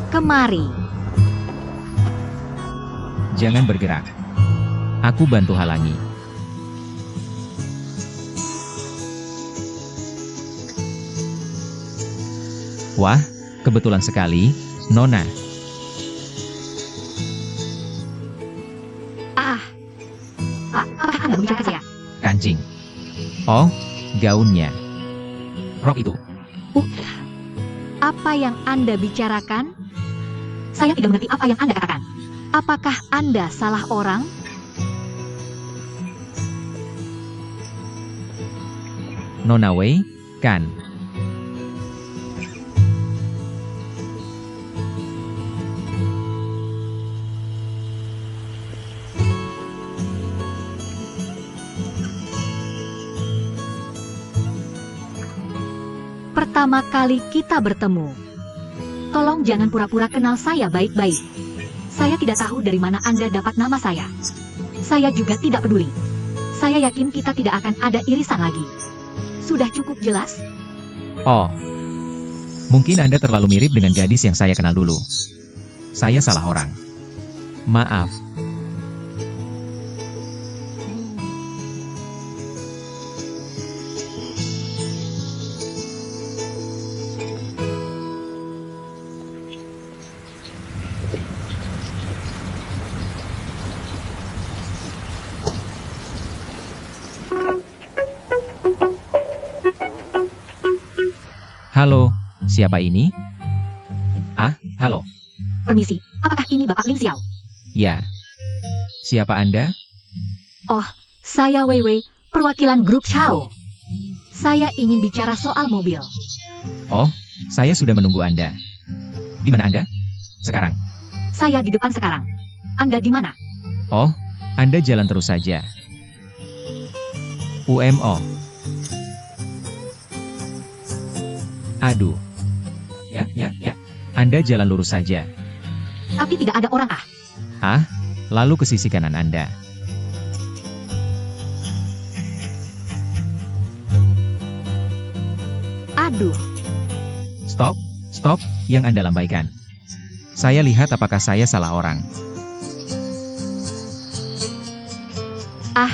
Kemari. Jangan bergerak. Aku bantu halangi. Wah, kebetulan sekali, Nona. Apakah Anda membicarakan saya? Kancing. Oh, gaunnya. Rok itu. Apa yang Anda bicarakan? Saya tidak mengerti apa yang Anda katakan. Apakah Anda salah orang? Nona Wei, kan? Pertama kali kita bertemu. Tolong jangan pura-pura kenal saya baik-baik. Saya tidak tahu dari mana Anda dapat nama saya. Saya juga tidak peduli. Saya yakin kita tidak akan ada irisan lagi. Sudah cukup jelas? Oh. Mungkin Anda terlalu mirip dengan gadis yang saya kenal dulu. Saya salah orang. Maaf. Halo, siapa ini? Halo. Permisi, apakah ini Bapak Ling Xiao? Ya. Siapa Anda? Oh, saya Wei, perwakilan grup Chao. Saya ingin bicara soal mobil. Oh, saya sudah menunggu Anda. Di mana Anda? Sekarang. Saya di depan sekarang. Anda di mana? Oh, Anda jalan terus saja. UMO. Aduh. Ya. Anda jalan lurus saja. Tapi tidak ada orang Lalu ke sisi kanan Anda. Aduh. Stop, yang Anda lambaikan. Saya lihat apakah saya salah orang. Ah,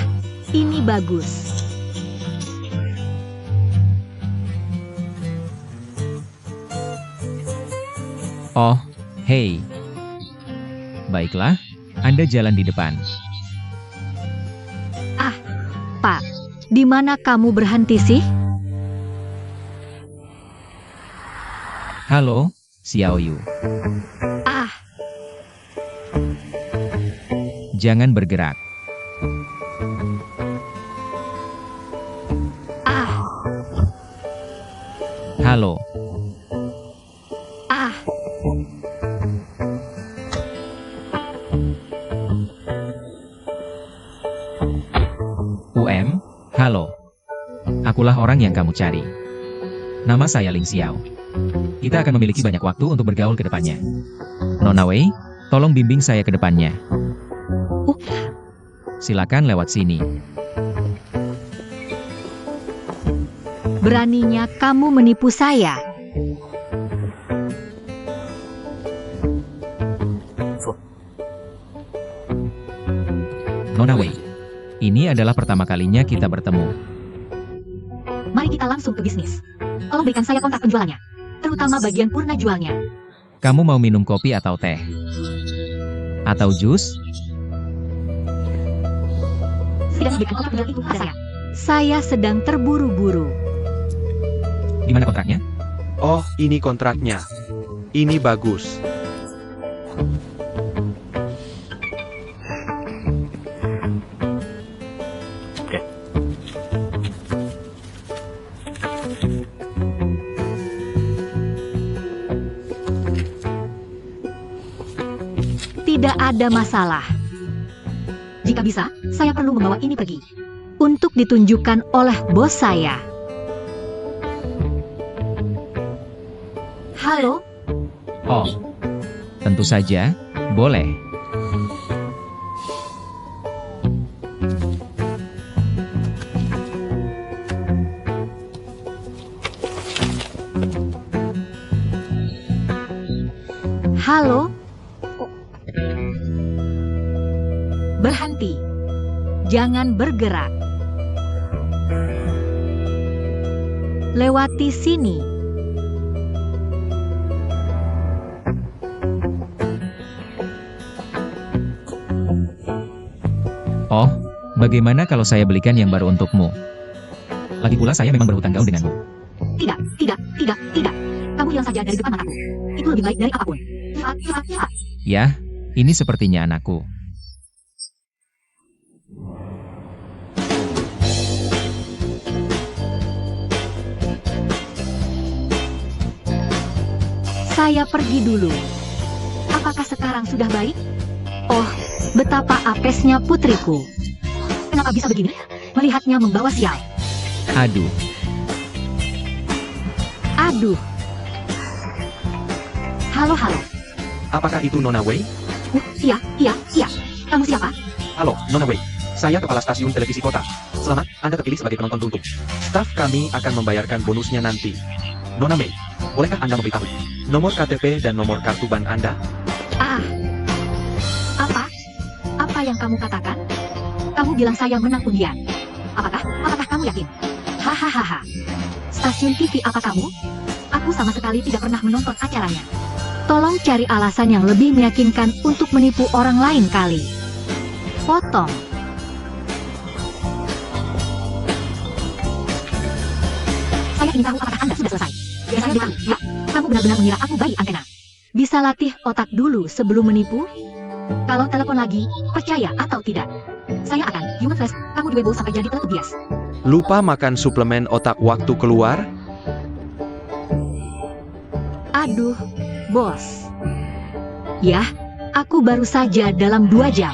ini bagus. Oh, hei. Baiklah, Anda jalan di depan. Pak, di mana kamu berhenti sih? Halo, Xiaoyu. Ah, Jangan bergerak. ah, Halo. ah. Halo. Akulah orang yang kamu cari. Nama saya Ling Xiao. Kita akan memiliki banyak waktu untuk bergaul ke depannya. Nona Wei, tolong bimbing saya ke depannya. Silakan lewat sini. Beraninya kamu menipu saya. Nona Wei, ini adalah pertama kalinya kita bertemu. Mari kita langsung ke bisnis. Tolong berikan saya kontak penjualannya, terutama bagian purna jualnya. Kamu mau minum kopi atau teh? Atau jus? Tidak diberikan kontak penjual itu pada saya. Saya sedang terburu-buru. Di mana kontraknya? Oh, ini kontraknya. Ini bagus. Tidak ada masalah. Jika bisa, saya perlu membawa ini pergi. Untuk ditunjukkan oleh bos saya. Halo, Oh, tentu saja, boleh. Halo, berhenti. jangan bergerak. Lewati sini. Oh, bagaimana kalau saya belikan yang baru untukmu? Lagi pula saya memang berhutang gaul denganmu. Tidak, tidak, tidak, tidak. Kamu hilang saja dari depan mataku. Itu lebih baik dari apapun. Ya, ini sepertinya anakku. Saya pergi dulu. Apakah sekarang sudah baik? Oh, betapa apesnya putriku. Kenapa bisa begini? Melihatnya membawa sial. Aduh, Aduh, Halo, halo. Apakah itu Nona Wei? Iya, iya, iya. Kamu siapa? Halo, Nona Wei. Saya kepala stasiun televisi kota. Selamat, Anda terpilih sebagai penonton tuntut. Staf kami akan membayarkan bonusnya nanti. Nona Wei, bolehkah Anda memberitahu nomor KTP dan nomor kartu bank Anda? Ah. Apa? Apa yang kamu katakan? Kamu bilang saya menang undian. Apakah kamu yakin? Hahaha. Stasiun TV apa kamu? Aku sama sekali tidak pernah menonton acaranya. tolong cari alasan yang lebih meyakinkan untuk menipu orang lain kali. Potong. Saya ingin tahu apakah Anda sudah selesai. Jika saya beritahu, ya, kamu benar-benar mengira aku bayi antena. Bisa latih otak dulu sebelum menipu? Kalau telepon lagi, percaya atau tidak. Saya akan, human flash, kamu di Weibo sampai jadi teletubb bias. Lupa makan suplemen otak waktu keluar? Aduh, bos. Yah, aku baru saja dalam 2 jam.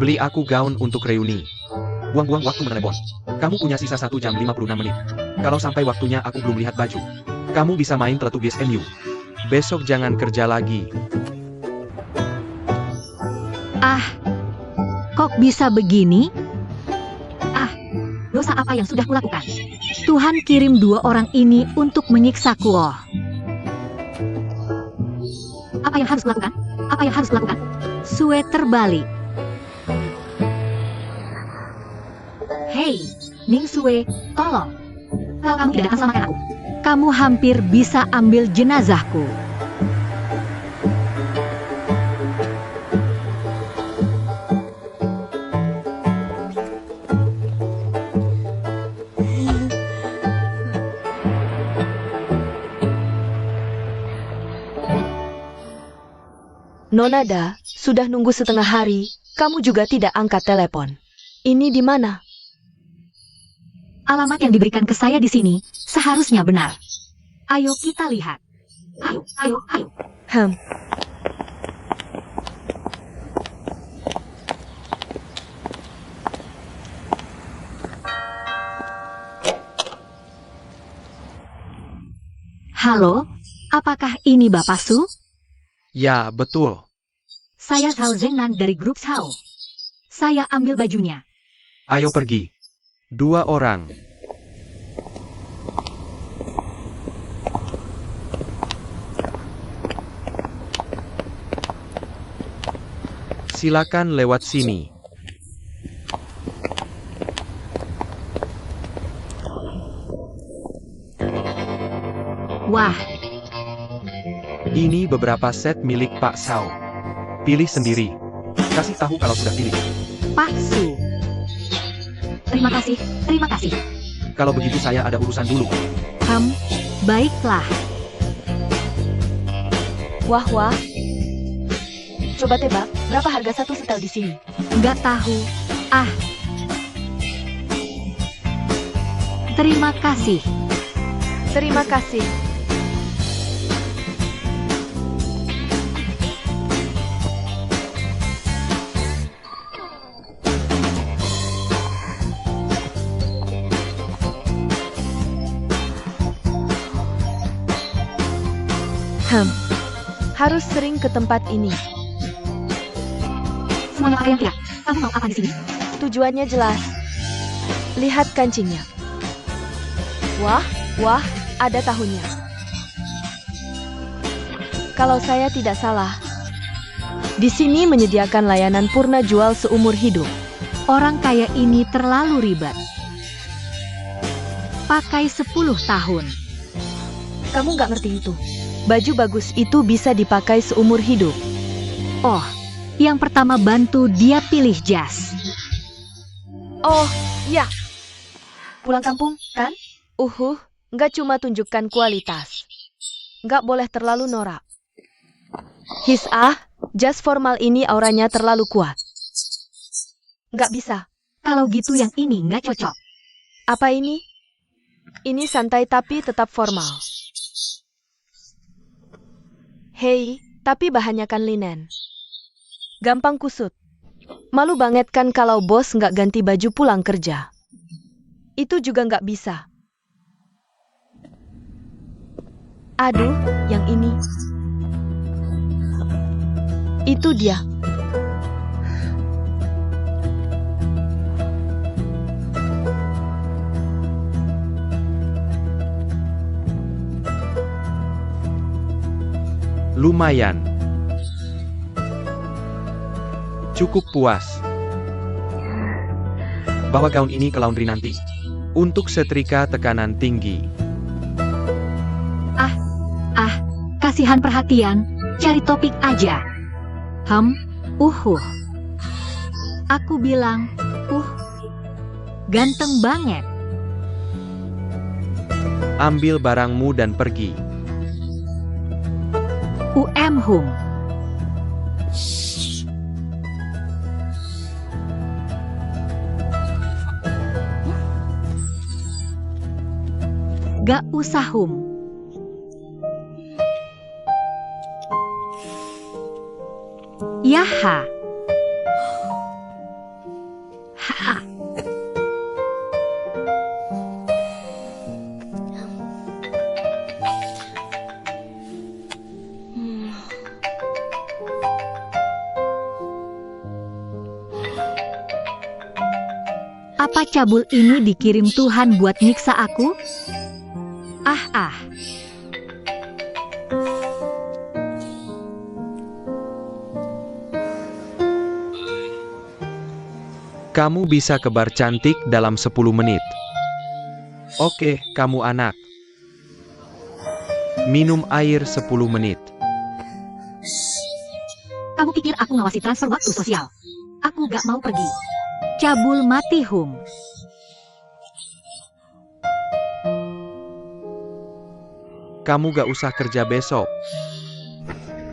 Beli aku gaun untuk reuni. Buang-buang waktu menelpon. Kamu punya sisa 1 jam 56 menit. Kalau sampai waktunya aku belum lihat baju, kamu bisa main teletubbis MU. Besok jangan kerja lagi. Ah, kok bisa begini? Dosa apa yang sudah kulakukan? Tuhan kirim 2 orang ini untuk menyiksaku. Oh, Apa yang harus kulakukan? Apa yang harus kulakukan? sweater balik. Ning Sue, tolong. Kalau kamu tidak datang selamatkan aku. Kamu hampir bisa ambil jenazahku. Nonada, sudah nunggu setengah hari, kamu juga tidak angkat telepon. Ini di mana? Alamat yang diberikan ke saya di sini seharusnya benar. Ayo kita lihat. Ayo, ayo, ayo. Halo, apakah ini Bapak Su? Ya, betul. Saya Zhao Zengnan dari grup Zhao. Saya ambil bajunya. Ayo pergi. 2 orang. Silakan lewat sini. Wah, Ini beberapa set milik Pak Sao. Pilih sendiri. Kasih tahu kalau sudah pilih. Pak Su. Terima kasih, terima kasih. Kalau begitu saya ada urusan dulu. Baiklah. Wah. Coba tebak, berapa harga satu setel di sini? Nggak tahu. Terima kasih. Terima kasih. Harus sering ke tempat ini. Semuanya apa yang tidak? Kamu mau apa di sini? Tujuannya jelas. Lihat kancingnya. Wah, ada tahunnya. Kalau saya tidak salah, di sini menyediakan layanan purna jual seumur hidup. Orang kaya ini terlalu ribet. Pakai 10 tahun. Kamu nggak ngerti itu. Baju bagus itu bisa dipakai seumur hidup. Oh, yang pertama bantu dia pilih jas. Oh, ya. Pulang kampung, kan? Nggak cuma tunjukkan kualitas. Nggak boleh terlalu norak. Jas formal ini auranya terlalu kuat. Nggak bisa. Kalau gitu yang ini nggak cocok. Apa ini? Ini santai tapi tetap formal. Hei, tapi bahannya kan linen. Gampang kusut. Malu banget kan kalau bos nggak ganti baju pulang kerja. Itu juga nggak bisa. Aduh, yang ini. Itu dia. Lumayan. Cukup puas. Bawa gaun ini ke laundry nanti. Untuk setrika tekanan tinggi. Kasihan perhatian, cari topik aja. Aku bilang, ganteng banget. Ambil barangmu dan pergi. Hum. Gak usah Yaha. Apa cabul ini dikirim Tuhan buat nyiksa aku? Kamu bisa ke bar cantik dalam 10 menit. Oke, kamu anak. Minum air 10 menit. Kamu pikir aku ngawasi transfer waktu sosial? Aku gak mau pergi. Cabul mati hum. Kamu gak usah kerja besok.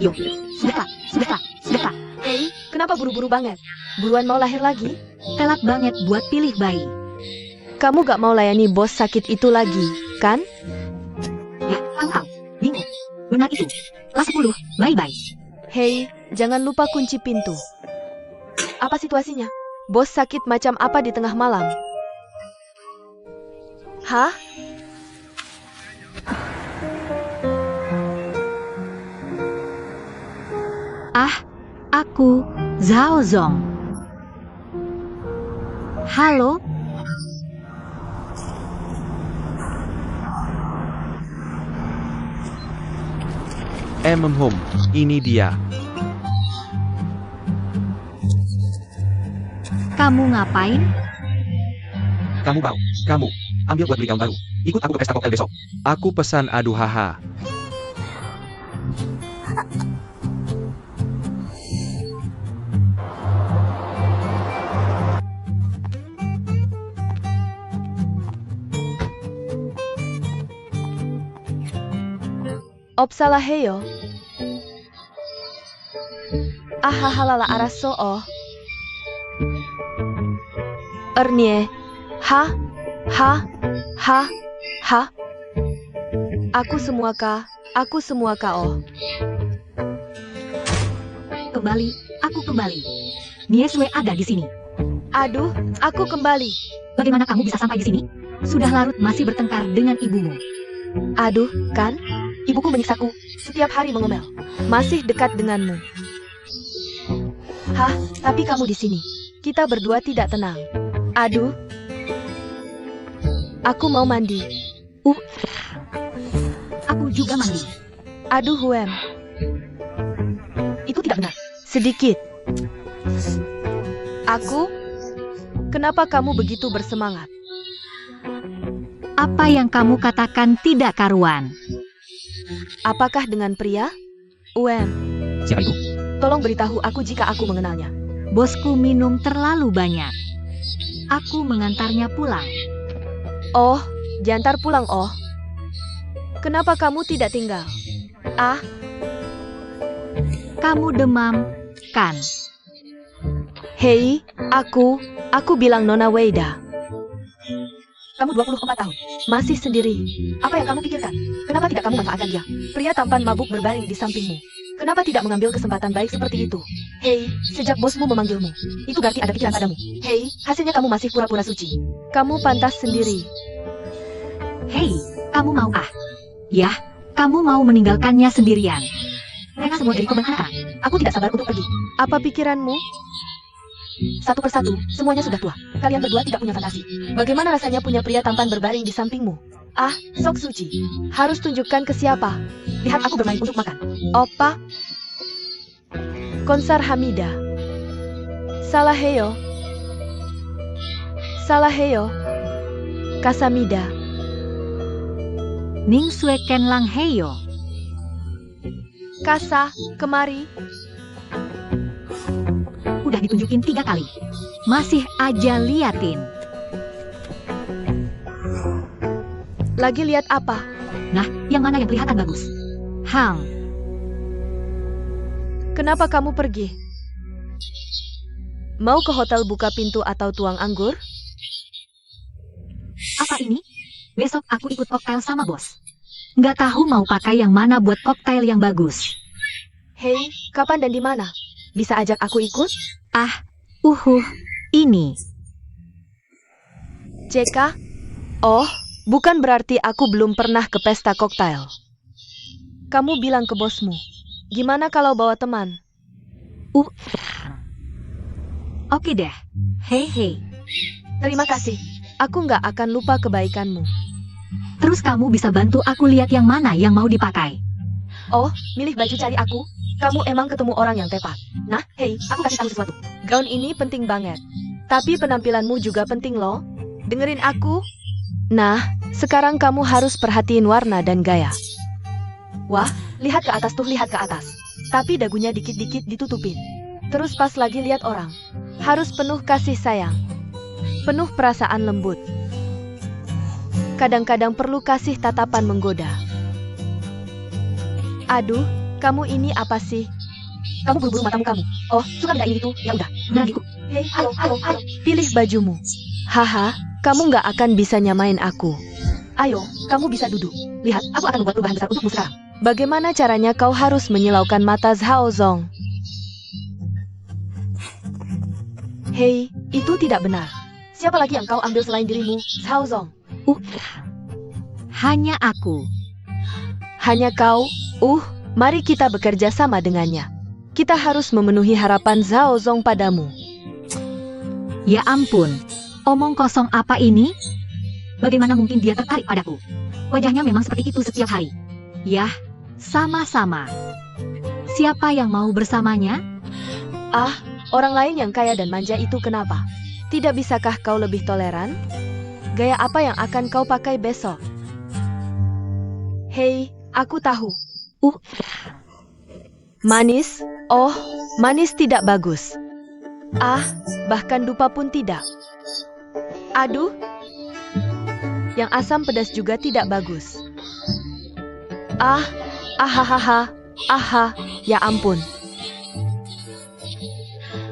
Yuk, sudah. Hei, kenapa buru-buru banget? Buruan mau lahir lagi? Telat banget buat pilih bayi. Kamu gak mau layani bos sakit itu lagi, kan? Ya, tahu. Bingung. Benar itu. Kelas 10, bye-bye. Hei, jangan lupa kunci pintu. Apa situasinya? Bos sakit macam apa di tengah malam? Hah? Aku, Zhao Zong. Halo, Ini dia. kamu ngapain? Kamu bau. Kamu. Ambil buat beli gaun baru. Ikut aku ke pesta koktail besok. Aku pesan aduh haha. Opsalaheyo. Ahahalala araso oh. Ernie. Ha. Aku semua ka oh. Kembali, aku kembali. Nieswe ada di sini. Aduh, aku kembali. Bagaimana kamu bisa sampai di sini? Sudah larut masih bertengkar dengan ibumu. Aduh, kan? Ibuku menyiksaku, setiap hari mengomel. Masih dekat denganmu. Hah, tapi kamu di sini. Kita berdua tidak tenang. Aduh. Aku mau mandi. Aku juga mandi. Aduh, Huem. Itu tidak benar. Sedikit. Aku? Kenapa kamu begitu bersemangat? Apa yang kamu katakan tidak karuan? Apakah dengan pria? Uem, Siapa itu? tolong beritahu aku jika aku mengenalnya. Bosku minum terlalu banyak. Aku mengantarnya pulang. Oh, diantar pulang oh. Kenapa kamu tidak tinggal? Ah, Kamu demam, kan? hei, aku bilang Nona Weida. Kamu 24 tahun. Masih sendiri. Apa yang kamu pikirkan? Kenapa tidak kamu manfaatkan dia? Pria tampan mabuk berbaring di sampingmu. Kenapa tidak mengambil kesempatan baik seperti itu? Hei, sejak bosmu memanggilmu, itu berarti ada pikiran padamu. Hei, hasilnya kamu masih pura-pura suci. Kamu pantas sendiri. Hei, kamu mau Ya, kamu mau meninggalkannya sendirian. Mereka semua jadi korban anak. Aku tidak sabar untuk pergi. Apa pikiranmu? Satu persatu, semuanya sudah tua. Kalian berdua tidak punya fantasi. Bagaimana rasanya punya pria tampan berbaring di sampingmu? Ah, sok suci. Harus tunjukkan ke siapa? Lihat aku bermain untuk makan. Opa. Konsar Hamida. Salaheyo. Kasamida. Ning Sue Ken Lang Heyo. Kasa, kemari. Udah ditunjukin 3 kali. Masih aja liatin. Lagi lihat apa? Nah, yang mana yang kelihatan bagus? Hang, Kenapa kamu pergi? Mau ke hotel buka pintu atau tuang anggur? Apa ini? Besok aku ikut koktail sama bos. Nggak tahu mau pakai yang mana buat koktail yang bagus. Hei, kapan dan di mana? Bisa ajak aku ikut? ini. JK? Oh, bukan berarti aku belum pernah ke pesta koktail. Kamu bilang ke bosmu. Gimana kalau bawa teman? Oke deh. Hei. Terima kasih. Aku nggak akan lupa kebaikanmu. Terus kamu bisa bantu aku lihat yang mana yang mau dipakai. Oh, milih baju cari aku? Kamu emang ketemu orang yang tepat. Nah, hei, aku kasih tahu sesuatu. Gaun ini penting banget. Tapi penampilanmu juga penting loh. Dengerin aku. Nah, sekarang kamu harus perhatiin warna dan gaya. Wah, lihat ke atas tuh, lihat ke atas. Tapi dagunya dikit-dikit ditutupin. Terus pas lagi lihat orang. Harus penuh kasih sayang. Penuh perasaan lembut. Kadang-kadang perlu kasih tatapan menggoda. Aduh, kamu ini apa sih? Kamu buru-buru matamu kamu. Oh, suka nggak ini itu? Ya udah, berangiku. Hei, halo. Pilih bajumu. Haha, kamu nggak akan bisa nyamain aku. Ayo, kamu bisa duduk. Lihat, aku akan membuat perubahan besar untukmu sekarang. Bagaimana caranya kau harus menyilaukan mata Zhao Zong? Hei, itu tidak benar. Siapa lagi yang kau ambil selain dirimu, Zhao Zong? Hanya aku. Hanya kau? Mari kita bekerja sama dengannya. Kita harus memenuhi harapan Zhao Zong padamu. Ya ampun, omong kosong apa ini? Bagaimana mungkin dia tertarik padaku? Wajahnya memang seperti itu setiap hari. Yah, sama-sama. Siapa yang mau bersamanya? Orang lain yang kaya dan manja itu kenapa? Tidak bisakah kau lebih toleran? Gaya apa yang akan kau pakai besok? Hei, aku tahu. Manis? Oh, manis tidak bagus. Bahkan dupa pun tidak. Aduh, yang asam pedas juga tidak bagus. Ya ampun.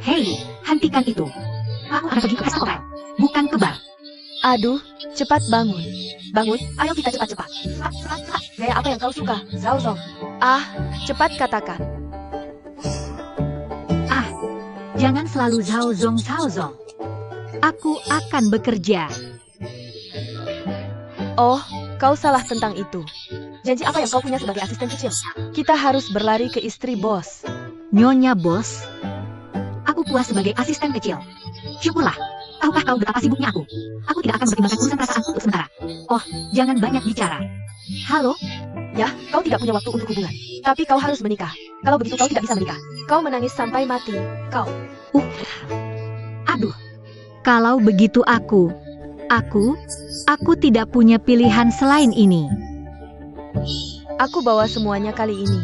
Hei, hentikan itu. Aku akan pergi ke pesta kopel, bukan ke bar. Aduh, cepat bangun. Bangun, ayo kita cepat-cepat. Gaya apa yang kau suka, Zhao Zong? Cepat katakan. Jangan selalu Zhao Zong. Aku akan bekerja. Oh, kau salah tentang itu. Janji apa yang kau punya sebagai asisten kecil? Kita harus berlari ke istri bos. Nyonya bos. Aku puas sebagai asisten kecil. Syukurlah. Tahukah kau betapa sibuknya aku? Aku tidak akan mempertimbangkan urusan perasaan untuk sementara. Oh, jangan banyak bicara. Halo? Ya, kau tidak punya waktu untuk hubungan. Tapi kau harus menikah. Kalau begitu kau tidak bisa menikah. Kau menangis sampai mati. Kau. Aduh. Kalau begitu aku tidak punya pilihan selain ini. Aku bawa semuanya kali ini.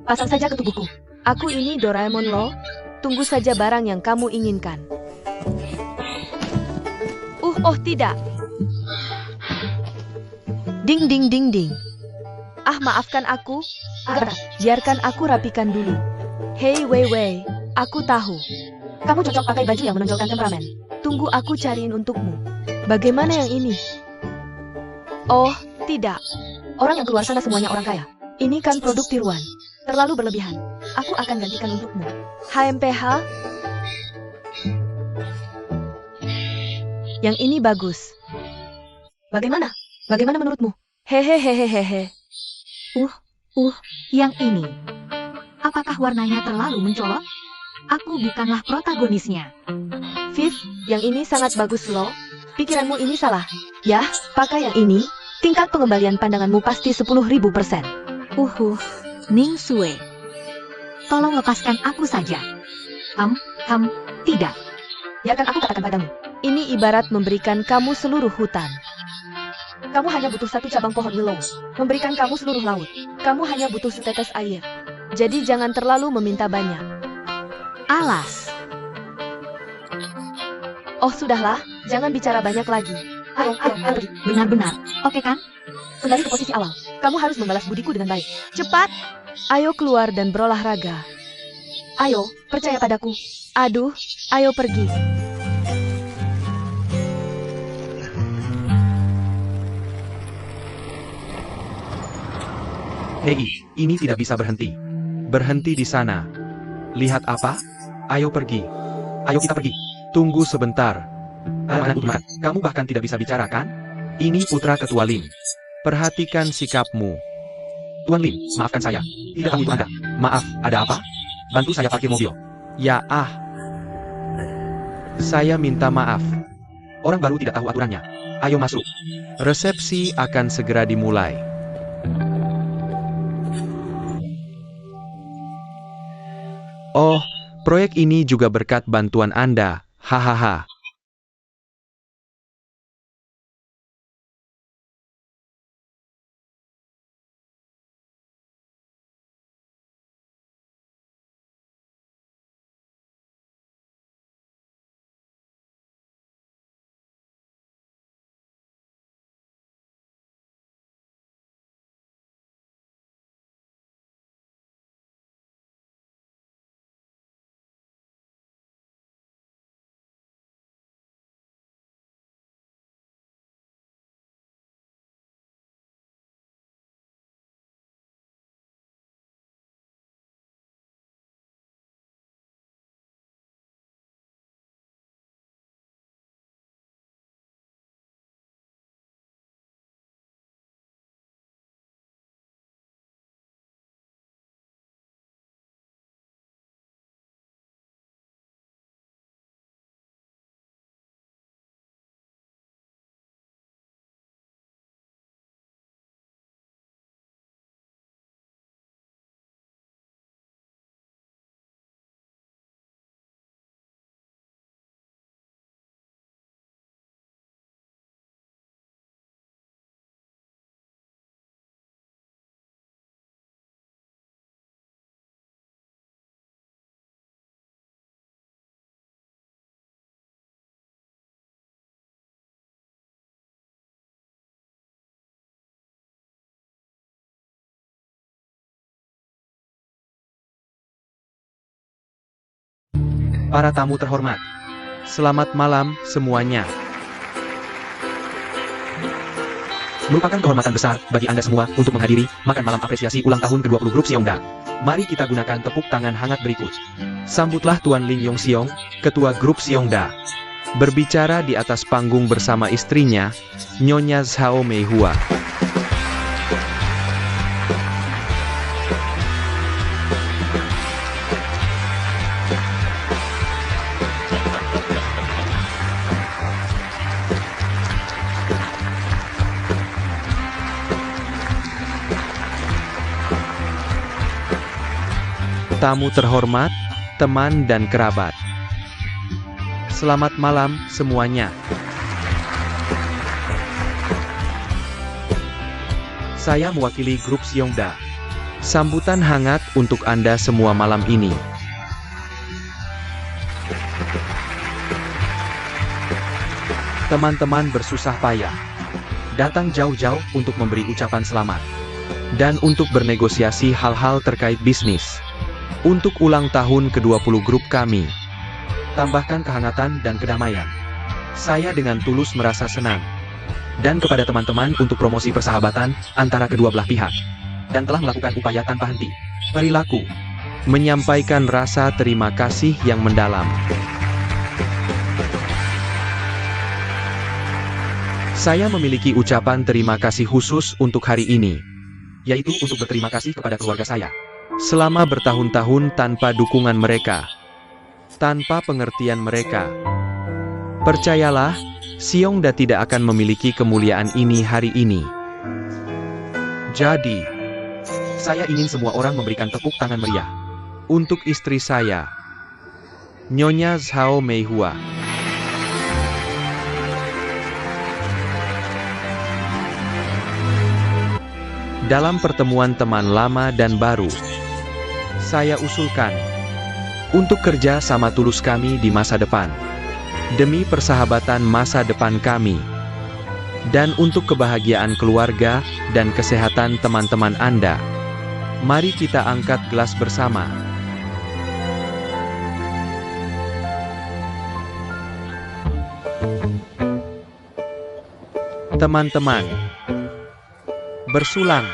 Pasang saja ke tubuhku. Aku ini Doraemon loh. Tunggu saja barang yang kamu inginkan. Oh tidak. Ding ding ding ding. Maafkan aku. Biarkan aku rapikan dulu. Hei Wei, aku tahu. Kamu cocok pakai baju yang menonjolkan temperamen. Tunggu aku cariin untukmu. Bagaimana yang ini? Oh, tidak. Orang yang keluar sana semuanya orang kaya. Ini kan produk tiruan. Terlalu berlebihan. Aku akan gantikan untukmu. HMPH. Yang ini bagus. Bagaimana? Bagaimana menurutmu? Hehehehehe. Yang ini. Apakah warnanya terlalu mencolok? Aku bukanlah protagonisnya. Viv, yang ini sangat bagus loh. Pikiranmu ini salah. Ya, pakai yang ini. Tingkat pengembalian pandanganmu pasti 10.000%. Ning Sue. Tolong lepaskan aku saja. Tidak. Biarkan aku katakan padamu. Ini ibarat memberikan kamu seluruh hutan. Kamu hanya butuh satu cabang pohon willow. Memberikan kamu seluruh laut. Kamu hanya butuh setetes air. Jadi jangan terlalu meminta banyak. Alas. Oh sudahlah, jangan bicara banyak lagi. Ayo pergi. Benar-benar. Oke kan? Kembali ke posisi awal. Kamu harus membalas budiku dengan baik. Cepat! Ayo keluar dan berolahraga. Ayo, percaya padaku. Aduh, ayo pergi. Hei, ini tidak bisa berhenti. Berhenti di sana. Lihat apa? Ayo pergi. Ayo kita pergi. Tunggu sebentar. Anak Utman, kamu bahkan tidak bisa bicara kan? Ini putra ketua Lim. Perhatikan sikapmu. Tuan Lim, maafkan saya. Tidak tahu itu Anda. Maaf, ada apa? Bantu saya parkir mobil. Ya Saya minta maaf. Orang baru tidak tahu aturannya. Ayo masuk. Resepsi akan segera dimulai. Oh, Proyek ini juga berkat bantuan Anda, hahaha. Para tamu terhormat, selamat malam semuanya. Merupakan kehormatan besar bagi Anda semua untuk menghadiri makan malam apresiasi ulang tahun ke-20 grup Seongda. Mari kita gunakan tepuk tangan hangat berikut. Sambutlah Tuan Ling Yong Seong, Ketua Grup Seongda, berbicara di atas panggung bersama istrinya, Nyonya Zhao Meihua. Tamu terhormat, teman dan kerabat. Selamat malam semuanya. Saya mewakili grup Seongda. Sambutan hangat untuk Anda semua malam ini. Teman-teman bersusah payah datang jauh-jauh untuk memberi ucapan selamat dan untuk bernegosiasi hal-hal terkait bisnis. Untuk ulang tahun ke-20 grup kami, tambahkan kehangatan dan kedamaian. Saya dengan tulus merasa senang. Dan kepada teman-teman untuk promosi persahabatan antara kedua belah pihak. Dan telah melakukan upaya tanpa henti. Perilaku. Menyampaikan rasa terima kasih yang mendalam. Saya memiliki ucapan terima kasih khusus untuk hari ini. Yaitu untuk berterima kasih kepada keluarga saya. Selama bertahun-tahun tanpa dukungan mereka, tanpa pengertian mereka, percayalah, Seongda tidak akan memiliki kemuliaan ini hari ini. Jadi, saya ingin semua orang memberikan tepuk tangan meriah untuk istri saya, Nyonya Zhao Meihua. Dalam pertemuan teman lama dan baru, saya usulkan untuk kerja sama tulus kami di masa depan, demi persahabatan masa depan kami, dan untuk kebahagiaan keluarga dan kesehatan teman-teman Anda. Mari kita angkat gelas bersama. Teman-teman, bersulang.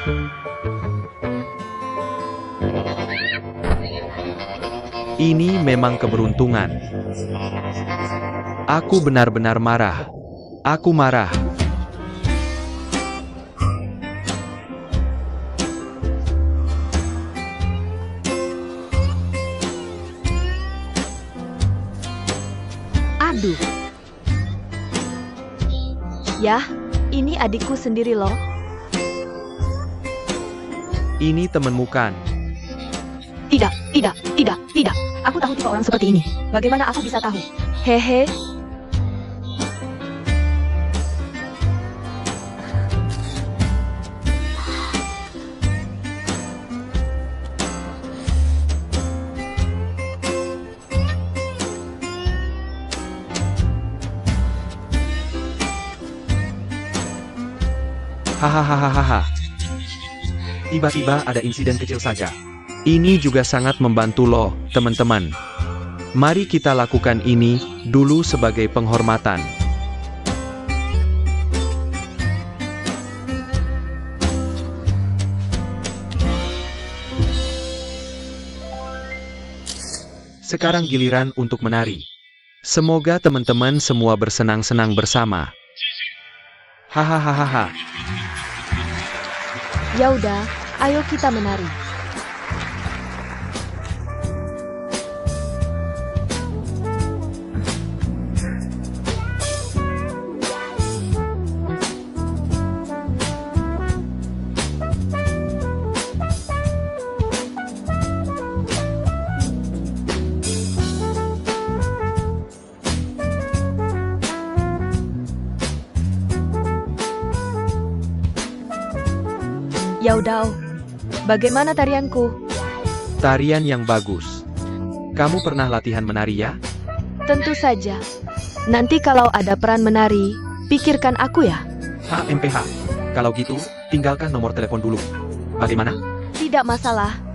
Ini memang keberuntungan. Aku benar-benar marah. Aku marah. Aduh, Yah, ini adikku sendiri loh. Ini temenmu kan? tidak. Aku tahu tipe orang seperti ini. Bagaimana aku bisa tahu? Hehe, Hahaha. Tiba-tiba ada insiden kecil saja. Ini juga sangat membantu loh, teman-teman. Mari kita lakukan ini dulu sebagai penghormatan. Sekarang giliran untuk menari. Semoga teman-teman semua bersenang-senang bersama. Hahaha. ya udah, ayo kita menari. Ya udah, oh. Bagaimana tarianku? Tarian yang bagus. Kamu pernah latihan menari ya? Tentu saja. Nanti kalau ada peran menari, pikirkan aku ya. HMPH. Kalau gitu, tinggalkan nomor telepon dulu. Bagaimana? Tidak masalah.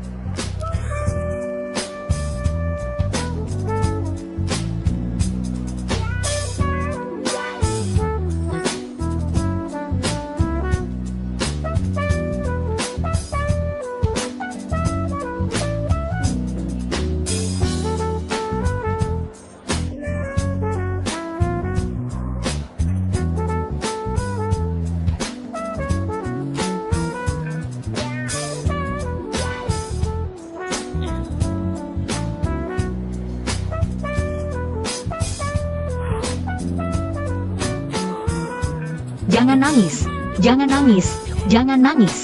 Jangan nangis, jangan nangis, jangan nangis.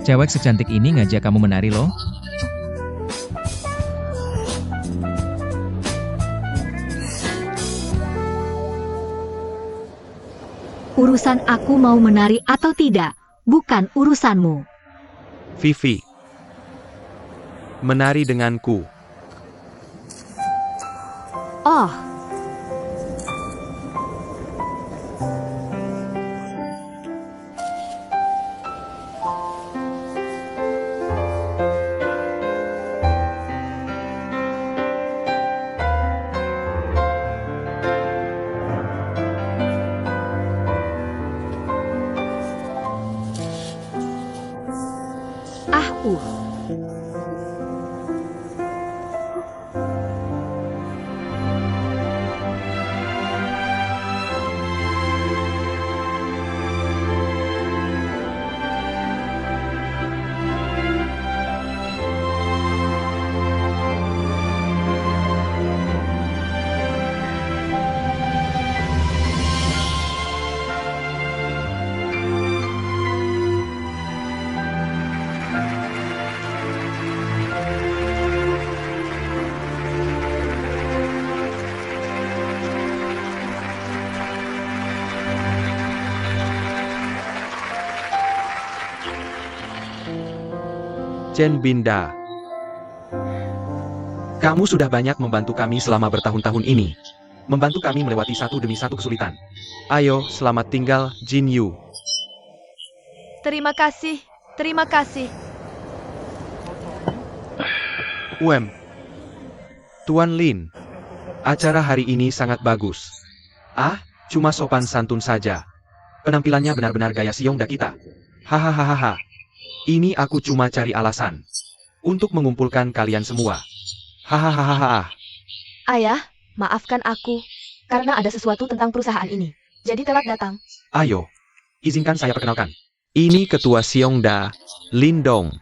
Cewek secantik ini ngajak kamu menari loh. Urusan aku mau menari atau tidak, bukan urusanmu. Vivi. Menari denganku. Oh, Chen Binda. Kamu sudah banyak membantu kami selama bertahun-tahun ini. Membantu kami melewati satu demi satu kesulitan. Ayo, selamat tinggal, Jin Yu. Terima kasih, terima kasih. Tuan Lin. Acara hari ini sangat bagus. Ah, cuma sopan santun saja. Penampilannya benar-benar gaya Xiongda kita. Hahaha. Ini aku cuma cari alasan. Untuk mengumpulkan kalian semua. Hahaha. Ayah, maafkan aku. Karena ada sesuatu tentang perusahaan ini. Jadi telat datang. Ayo, izinkan saya perkenalkan. Ini Ketua Xiongda, Lin Dong.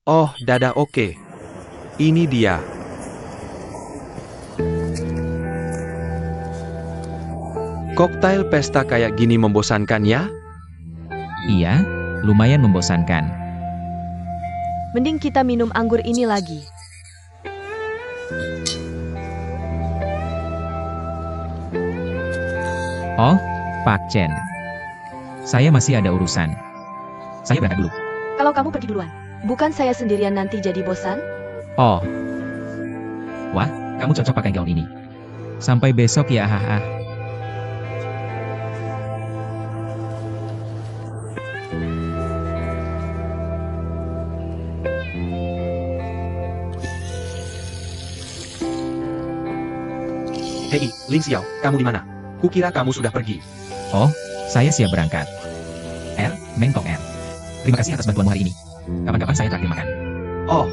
Oh, dadah oke. Ini dia. Koktail pesta kayak gini membosankan ya? Iya, lumayan membosankan. Mending kita minum anggur ini lagi. Oh, Pak Chen. Saya masih ada urusan. Saya berangkat dulu. Kalau kamu pergi duluan, bukan saya sendirian nanti jadi bosan? Oh. Wah, kamu cocok pakai gaun ini. Sampai besok ya, haha. Hei, Ling Xiao, kamu di mana? Kukira kamu sudah pergi. Oh, saya siap berangkat. Meng Tong R. Terima kasih atas bantuanmu hari ini. Kapan-kapan saya traktir makan. Oh,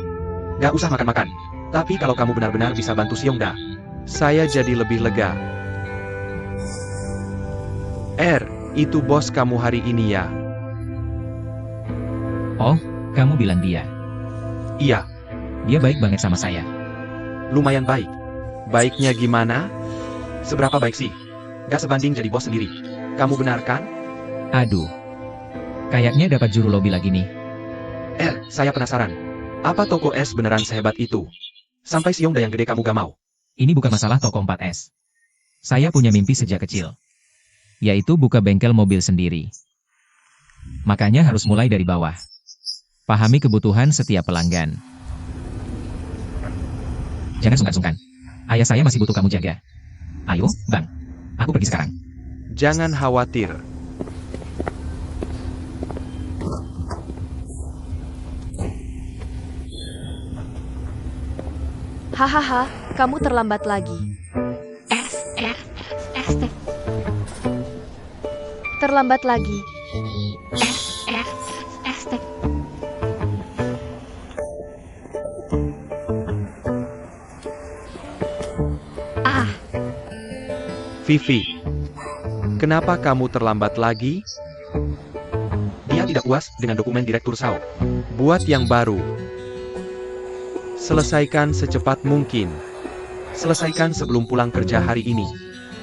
gak usah makan-makan. Tapi kalau kamu benar-benar bisa bantu Xiongda, saya jadi lebih lega. Itu bos kamu hari ini ya? Oh, kamu bilang dia. Iya, Dia baik banget sama saya. lumayan baik. Baiknya gimana? Seberapa baik sih? Gak sebanding jadi bos sendiri. Kamu benar kan? Aduh. Kayaknya dapat juru lobi lagi nih. Saya penasaran. Apa toko es beneran sehebat itu? Sampai Xiongda yang gede kamu gak mau? Ini bukan masalah toko 4S. Saya punya mimpi sejak kecil. Yaitu buka bengkel mobil sendiri. Makanya harus mulai dari bawah. Pahami kebutuhan setiap pelanggan. Jangan sungkan-sungkan. Ayah saya masih butuh kamu jaga. Ayo, Bang. Aku pergi sekarang. Jangan khawatir. Hahaha, kamu terlambat lagi. Terlambat lagi. Vivi, kenapa kamu terlambat lagi? Dia tidak puas dengan dokumen Direktur Sao. Buat yang baru. Selesaikan secepat mungkin. Selesaikan sebelum pulang kerja hari ini.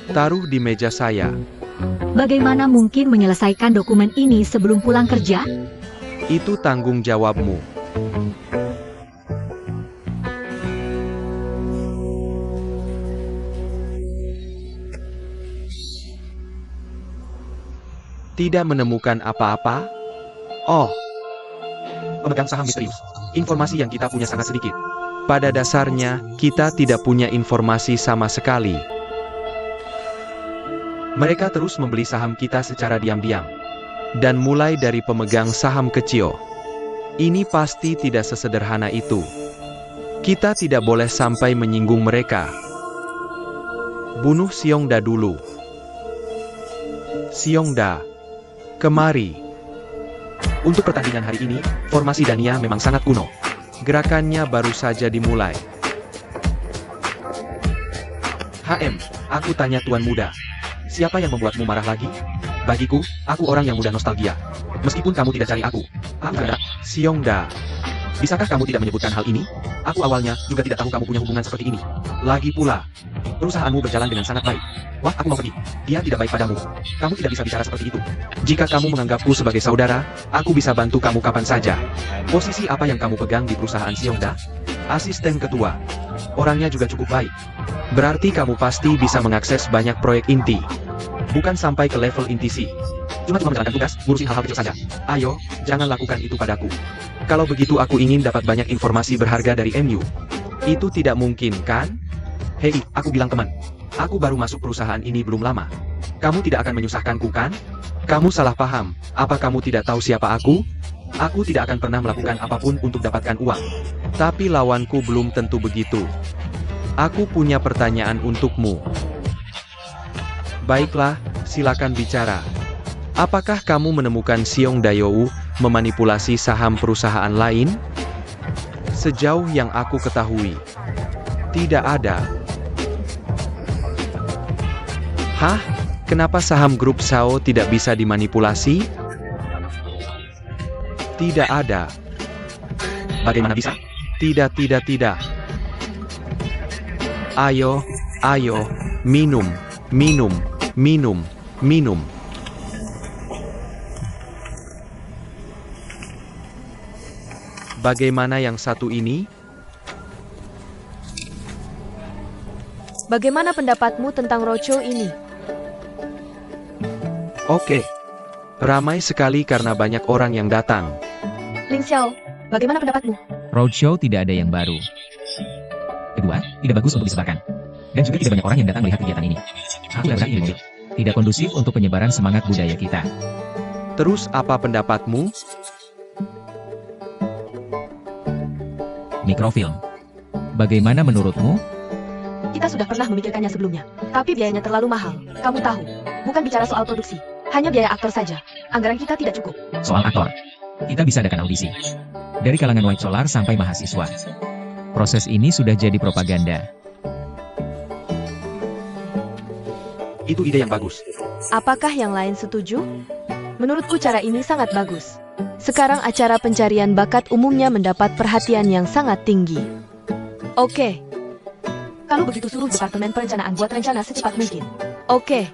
Taruh di meja saya. Bagaimana mungkin menyelesaikan dokumen ini sebelum pulang kerja? Itu tanggung jawabmu. Tidak menemukan apa-apa? Oh, pemegang saham misterius. Informasi yang kita punya sangat sedikit. Pada dasarnya, kita tidak punya informasi sama sekali. Mereka terus membeli saham kita secara diam-diam. Dan mulai dari pemegang saham kecil. Ini pasti tidak sesederhana itu. Kita tidak boleh sampai menyinggung mereka. Bunuh Xiongda dulu. Xiongda, kemari. Untuk pertandingan hari ini, formasi Dania memang sangat kuno. Gerakannya baru saja dimulai. Aku tanya Tuan Muda. Siapa yang membuatmu marah lagi? Bagiku, aku orang yang mudah nostalgia. Meskipun kamu tidak cari aku. Xiongda. Bisakah kamu tidak menyebutkan hal ini? Aku awalnya juga tidak tahu kamu punya hubungan seperti ini. Lagi pula, perusahaanmu berjalan dengan sangat baik. Wah, aku mau pergi. Dia tidak baik padamu. Kamu tidak bisa bicara seperti itu. Jika kamu menganggapku sebagai saudara, aku bisa bantu kamu kapan saja. Posisi apa yang kamu pegang di perusahaan Xiongda? Asisten ketua. Orangnya juga cukup baik. Berarti kamu pasti bisa mengakses banyak proyek inti. Bukan sampai ke level inti sih. Cuma menjalankan tugas, ngurusin hal-hal kecil saja. Ayo, jangan lakukan itu padaku. Kalau begitu aku ingin dapat banyak informasi berharga dari MU. Itu tidak mungkin, kan? Hei, aku bilang teman. Aku baru masuk perusahaan ini belum lama. Kamu tidak akan menyusahkanku, kan? Kamu salah paham. Apa kamu tidak tahu siapa aku? Aku tidak akan pernah melakukan apapun untuk dapatkan uang. Tapi lawanku belum tentu begitu. Aku punya pertanyaan untukmu. Baiklah, silakan bicara. Apakah kamu menemukan Xiongda You memanipulasi saham perusahaan lain? Sejauh yang aku ketahui, tidak ada. Hah? Kenapa saham grup Sao tidak bisa dimanipulasi? Tidak ada. Bagaimana bisa? Tidak, tidak, tidak. Ayo, ayo, minum, minum, minum, minum. Bagaimana yang satu ini? Bagaimana pendapatmu tentang roadshow ini? Oke. Ramai sekali karena banyak orang yang datang. Ling Xiao, bagaimana pendapatmu? Roadshow tidak ada yang baru. Kedua, tidak bagus untuk disebarkan. Dan juga tidak banyak orang yang datang melihat kegiatan ini. Aku rasa ini tidak kondusif untuk penyebaran semangat budaya kita. Terus apa pendapatmu? Mikrofilm. Bagaimana menurutmu? Kita sudah pernah memikirkannya sebelumnya, tapi biayanya terlalu mahal. Kamu tahu, bukan bicara soal produksi, hanya biaya aktor saja. Anggaran kita tidak cukup. Soal aktor, kita bisa adakan audisi. Dari kalangan white collar sampai mahasiswa. Proses ini sudah jadi propaganda. Itu ide yang bagus. Apakah yang lain setuju? Menurutku cara ini sangat bagus. Sekarang acara pencarian bakat umumnya mendapat perhatian yang sangat tinggi. Oke. Kalau begitu suruh Departemen Perencanaan buat rencana secepat mungkin. Oke.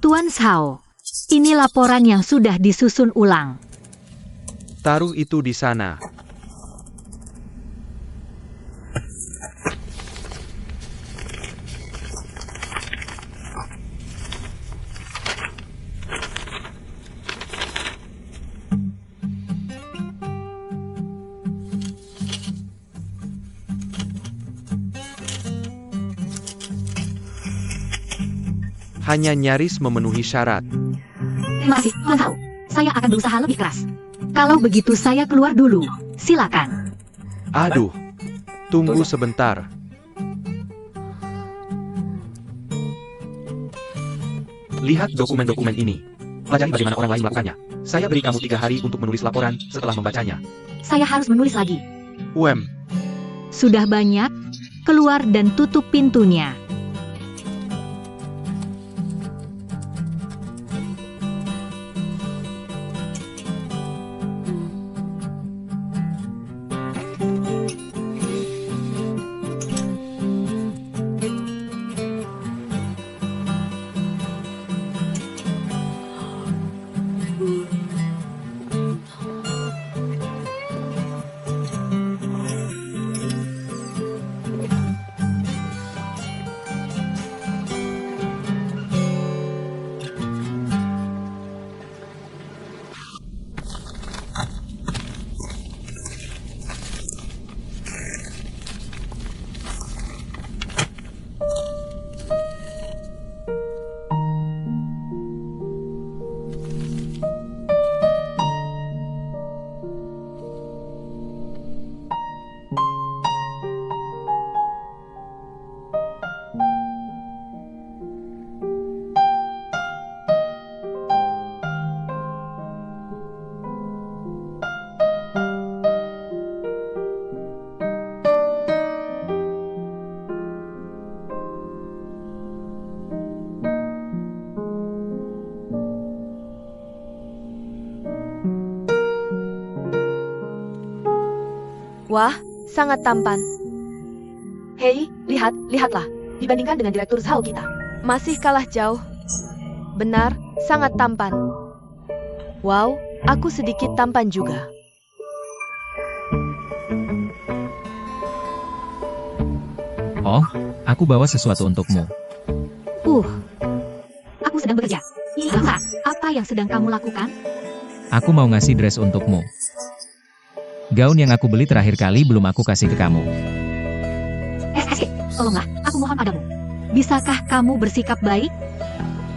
Tuan Shao, ini laporan yang sudah disusun ulang. Taruh itu di sana. Hanya nyaris memenuhi syarat. Terima kasih, Tuan Shao. Saya akan berusaha lebih keras. Kalau begitu saya keluar dulu. Silakan. Aduh, tunggu sebentar. Lihat dokumen-dokumen ini. Pelajari bagaimana orang lain melakukannya. Saya beri kamu 3 hari untuk menulis laporan setelah membacanya. Saya harus menulis lagi. Sudah banyak, keluar dan tutup pintunya. Wah, sangat tampan. Hei, lihatlah. Dibandingkan dengan Direktur Zhao kita, masih kalah jauh. Benar, sangat tampan. Wow, aku sedikit tampan juga. Oh, aku bawa sesuatu untukmu. Aku sedang bekerja. Bapak, apa yang sedang kamu lakukan? Aku mau ngasih dress untukmu. Gaun yang aku beli terakhir kali belum aku kasih ke kamu. tolonglah, aku mohon padamu. Bisakah kamu bersikap baik?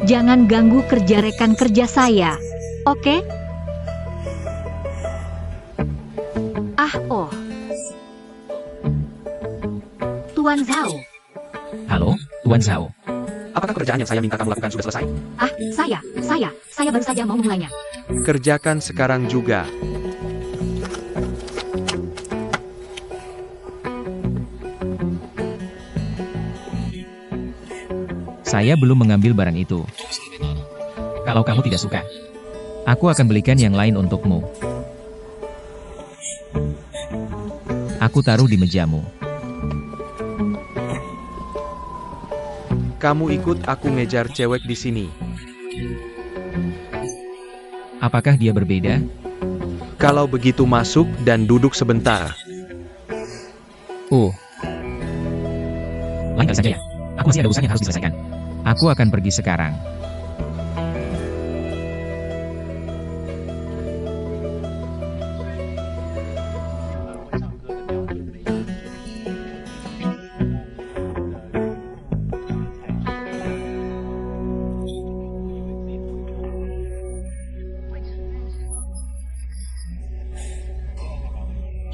Jangan ganggu kerja rekan kerja saya, oke? Oh. Tuan Zhao. Halo, Tuan Zhao. Apakah pekerjaan yang saya minta kamu lakukan sudah selesai? Saya baru saja mau memulainya. Kerjakan sekarang juga. Saya belum mengambil barang itu. Kalau kamu tidak suka, aku akan belikan yang lain untukmu. Aku taruh di mejamu. Kamu ikut aku ngejar cewek di sini. Apakah dia berbeda? Kalau begitu masuk dan duduk sebentar. Lain kali saja ya. Aku masih ada urusan yang harus diselesaikan. Aku akan pergi sekarang.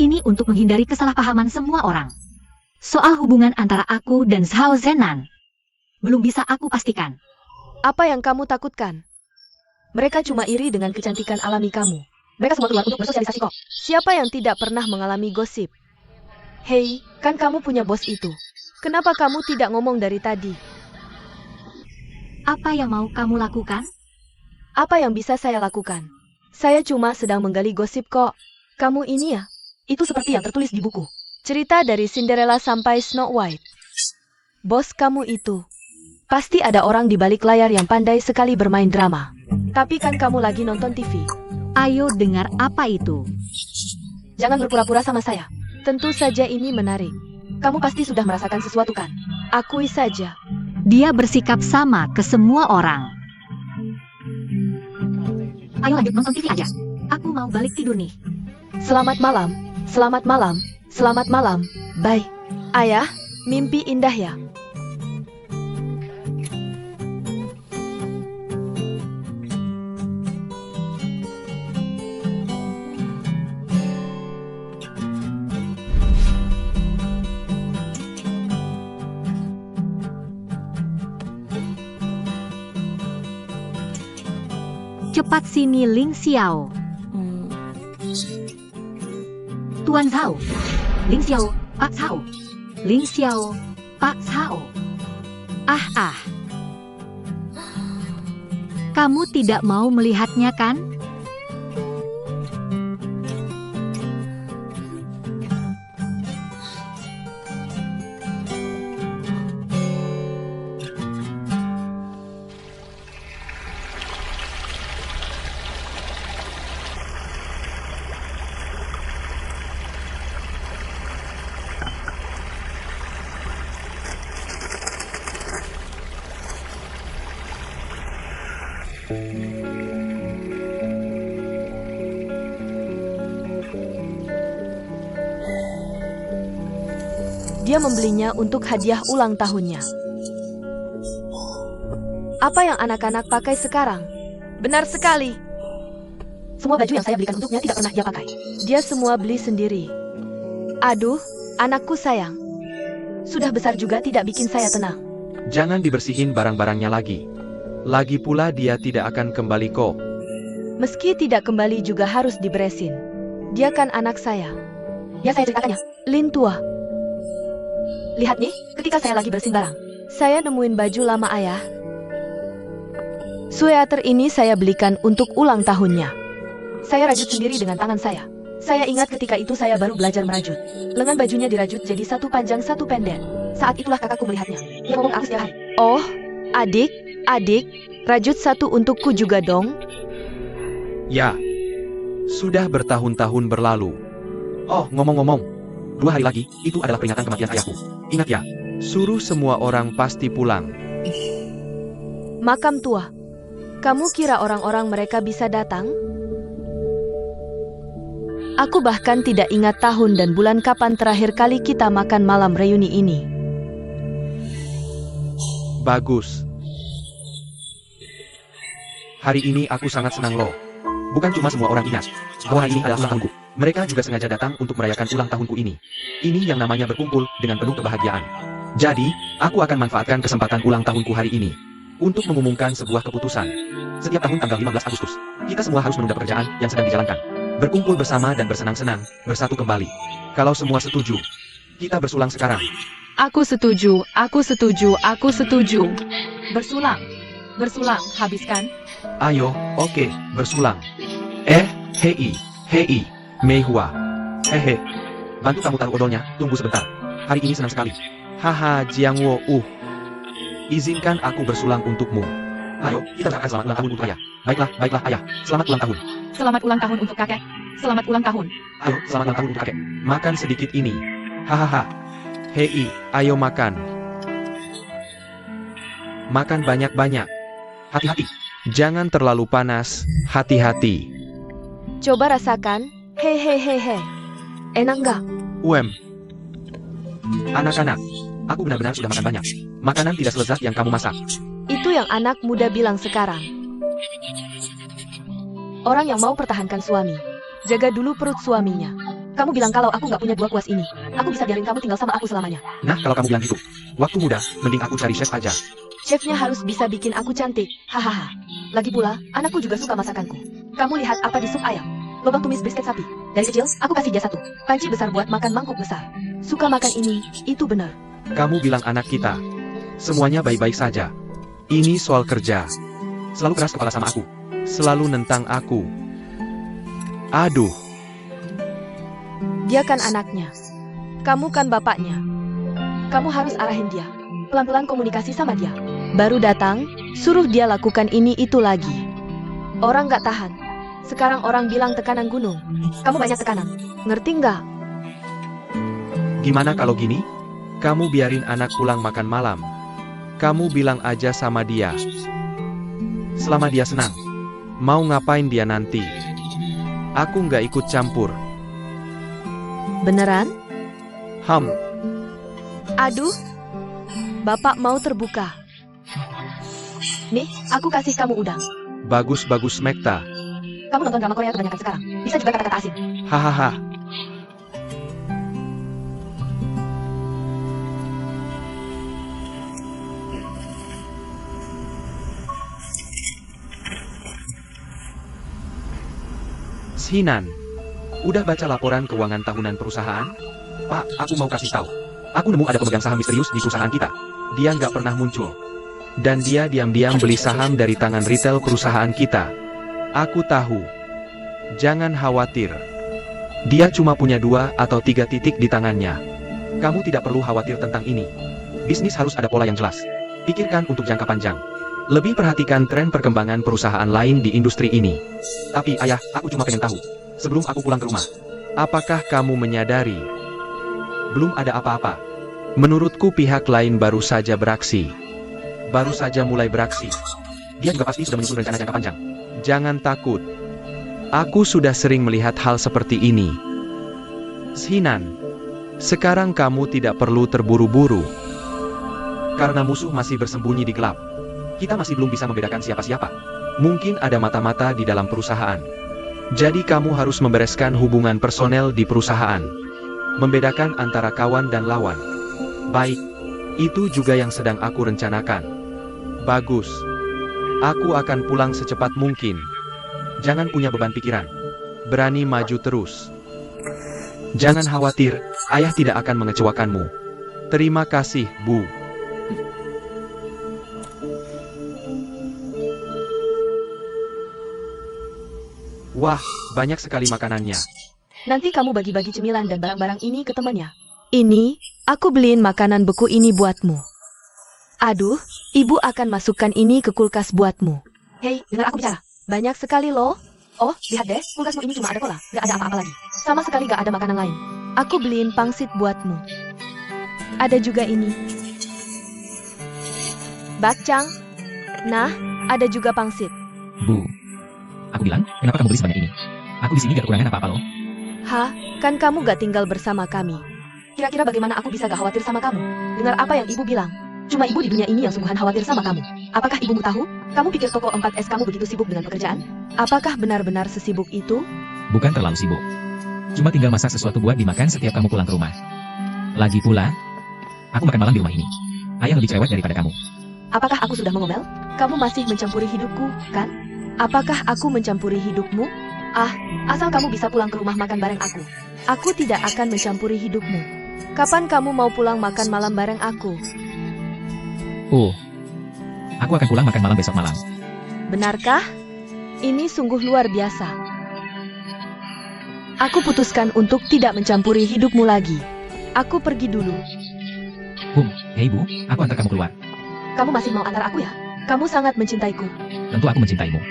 Ini untuk menghindari kesalahpahaman semua orang. Soal hubungan antara aku dan Zhao Zenan, belum bisa aku pastikan. Apa yang kamu takutkan? Mereka cuma iri dengan kecantikan alami kamu. Mereka semua keluar untuk bersosialisasi kok. Siapa yang tidak pernah mengalami gosip? Hei, kan kamu punya bos itu. Kenapa kamu tidak ngomong dari tadi? Apa yang mau kamu lakukan? Apa yang bisa saya lakukan? Saya cuma sedang menggali gosip kok. Kamu ini ya? Itu seperti yang tertulis di buku. Cerita dari Cinderella sampai Snow White. Bos kamu itu. Pasti ada orang di balik layar yang pandai sekali bermain drama. Tapi kan kamu lagi nonton TV. Ayo dengar apa itu. Jangan berpura-pura sama saya. Tentu saja ini menarik. Kamu pasti sudah merasakan sesuatu kan? Akui saja. Dia bersikap sama ke semua orang. Ayo lanjut nonton TV aja. Aku mau balik tidur nih. Selamat malam. Selamat malam. Selamat malam. Bye. Ayah, mimpi indah ya. Cepat sini Ling Xiao. Tuan Zhao. Ling Xiao, Pak Zhao. Ling Xiao, Pak Zhao. Kamu tidak mau melihatnya kan? Dia membelinya untuk hadiah ulang tahunnya. Apa yang anak-anak pakai sekarang? Benar sekali. Semua baju yang saya belikan untuknya tidak pernah dia pakai. Dia semua beli sendiri. Aduh, anakku sayang. Sudah besar juga tidak bikin saya tenang. Jangan dibersihin barang-barangnya lagi. Lagi pula dia tidak akan kembali kok. Meski tidak kembali juga harus diberesin. Dia kan anak saya. Ya saya ceritakannya. Lin tua. Lihat nih, ketika saya lagi bersihin barang. Saya nemuin baju lama ayah. Sweater ini saya belikan untuk ulang tahunnya. Saya rajut sendiri dengan tangan saya. Saya ingat ketika itu saya baru belajar merajut. Lengan bajunya dirajut jadi satu panjang satu pendek. Saat itulah kakakku melihatnya. Dia ngomong aku setiap hari. Oh, adik, rajut satu untukku juga dong. Ya, sudah bertahun-tahun berlalu. Oh, ngomong-ngomong, 2 hari lagi, itu adalah peringatan kematian ayahku. Ingat ya, suruh semua orang pasti pulang. Makam tua. Kamu kira orang-orang mereka bisa datang? Aku bahkan tidak ingat tahun dan bulan kapan terakhir kali kita makan malam reuni ini. Bagus. Hari ini aku sangat senang loh. Bukan cuma semua orang ingat bahwa hari ini adalah ulang tahunku. Mereka juga sengaja datang untuk merayakan ulang tahunku ini. Ini yang namanya berkumpul dengan penuh kebahagiaan. Jadi, aku akan manfaatkan kesempatan ulang tahunku hari ini untuk mengumumkan sebuah keputusan. Setiap tahun tanggal 15 Agustus, kita semua harus menunda pekerjaan yang sedang dijalankan. Berkumpul bersama dan bersenang-senang, bersatu kembali. Kalau semua setuju, kita bersulang sekarang. Aku setuju, aku setuju, aku setuju. Bersulang. Bersulang, habiskan. Ayo, oke, bersulang. Hei, Mei Hua. Hehe. Bantu kamu taruh odolnya, tunggu sebentar. Hari ini senang sekali. Haha, Jiang Wo, Izinkan aku bersulang untukmu. Ayo, kita ucapkan selamat ulang tahun untuk ayah. Baiklah, ayah. Selamat ulang tahun. Selamat ulang tahun untuk kakek. Selamat ulang tahun. Ayo, selamat ulang tahun untuk kakek. Makan sedikit ini. Hahaha. Hei, ayo makan. Makan banyak-banyak. Hati-hati. Jangan terlalu panas. Hati-hati. Coba rasakan. Hehehehe. Enak nggak? Anak-anak, aku benar-benar sudah makan banyak. Makanan tidak selezat yang kamu masak. Itu yang anak muda bilang sekarang. Orang yang mau pertahankan suami, jaga dulu perut suaminya. Kamu bilang kalau aku nggak punya dua kuas ini, aku bisa biarin kamu tinggal sama aku selamanya. Nah, kalau kamu bilang gitu, waktu muda, mending aku cari chef aja. Chefnya harus bisa bikin aku cantik. Hahaha. Lagi pula, anakku juga suka masakanku. Kamu lihat apa di sup ayam? Lobang tumis brisket sapi. Dari kecil, aku kasih dia satu panci besar buat makan mangkuk besar. Suka makan ini, itu benar. Kamu bilang anak kita. Semuanya baik-baik saja. Ini soal kerja. Selalu keras kepala sama aku. Selalu nentang aku. Aduh. Dia kan anaknya. Kamu kan bapaknya. Kamu harus arahin dia. Pelan-pelan komunikasi sama dia. Baru datang, suruh dia lakukan ini itu lagi. Orang nggak tahan. Sekarang orang bilang tekanan gunung. Kamu banyak tekanan. Ngerti nggak? Gimana kalau gini? Kamu biarin anak pulang makan malam. Kamu bilang aja sama dia. Selama dia senang. Mau ngapain dia nanti? Aku nggak ikut campur. Beneran? Aduh. Bapak mau terbuka. Nih, aku kasih kamu udang. Bagus Mekta. Kamu nonton drama Korea kebanyakan sekarang. Bisa juga kata-kata asing. Hahaha. Hinan, udah baca laporan keuangan tahunan perusahaan? Pak, aku mau kasih tahu. Aku nemu ada pemegang saham misterius di perusahaan kita. Dia nggak pernah muncul. Dan dia diam-diam beli saham dari tangan retail perusahaan kita. Aku tahu. Jangan khawatir. Dia cuma punya 2 atau 3 titik di tangannya. Kamu tidak perlu khawatir tentang ini. Bisnis harus ada pola yang jelas. Pikirkan untuk jangka panjang. Lebih perhatikan tren perkembangan perusahaan lain di industri ini. Tapi ayah, aku cuma pengen tahu. Sebelum aku pulang ke rumah, apakah kamu menyadari? Belum ada apa-apa. Menurutku pihak lain baru saja beraksi. Baru saja mulai beraksi. Dia juga pasti sudah menyusun rencana jangka panjang. Jangan takut. Aku sudah sering melihat hal seperti ini. Hinan, sekarang kamu tidak perlu terburu-buru. Karena musuh masih bersembunyi di gelap. Kita masih belum bisa membedakan siapa-siapa. Mungkin ada mata-mata di dalam perusahaan. Jadi kamu harus membereskan hubungan personel di perusahaan. Membedakan antara kawan dan lawan. Baik, itu juga yang sedang aku rencanakan. Bagus. Aku akan pulang secepat mungkin. Jangan punya beban pikiran. Berani maju terus. Jangan khawatir, ayah tidak akan mengecewakanmu. Terima kasih, Bu. Wah, banyak sekali makanannya. Nanti kamu bagi-bagi cemilan dan barang-barang ini ke temannya. Ini, aku beliin makanan beku ini buatmu. Aduh, ibu akan masukkan ini ke kulkas buatmu. Hei, dengar aku bicara. Banyak sekali loh. Oh, lihat deh, kulkasmu ini cuma ada cola, gak ada apa-apa lagi. Sama sekali gak ada makanan lain. Aku beliin pangsit buatmu. Ada juga ini. Bakcang. Nah, ada juga pangsit. Bu. Aku bilang, kenapa kamu beli sebanyak ini? Aku di sini gak kekurangan apa-apa loh. Hah, kan kamu gak tinggal bersama kami. Kira-kira bagaimana aku bisa gak khawatir sama kamu? Dengar apa yang ibu bilang. Cuma ibu di dunia ini yang sungguhan khawatir sama kamu. Apakah ibumu tahu? Kamu pikir toko 4S kamu begitu sibuk dengan pekerjaan? Apakah benar-benar sesibuk itu? Bukan terlalu sibuk. Cuma tinggal masak sesuatu buat dimakan setiap kamu pulang ke rumah. Lagi pula, aku makan malam di rumah ini. Ayah lebih cerewet daripada kamu. Apakah aku sudah mengomel? Kamu masih mencampuri hidupku, kan? Apakah aku mencampuri hidupmu? Ah, asal kamu bisa pulang ke rumah makan bareng aku. Aku tidak akan mencampuri hidupmu. Kapan kamu mau pulang makan malam bareng aku? Aku akan pulang makan malam besok malam. Benarkah? Ini sungguh luar biasa. Aku putuskan untuk tidak mencampuri hidupmu lagi. Aku pergi dulu. Hei Bu, aku antar kamu keluar. Kamu masih mau antar aku ya? Kamu sangat mencintaiku. Tentu aku mencintaimu.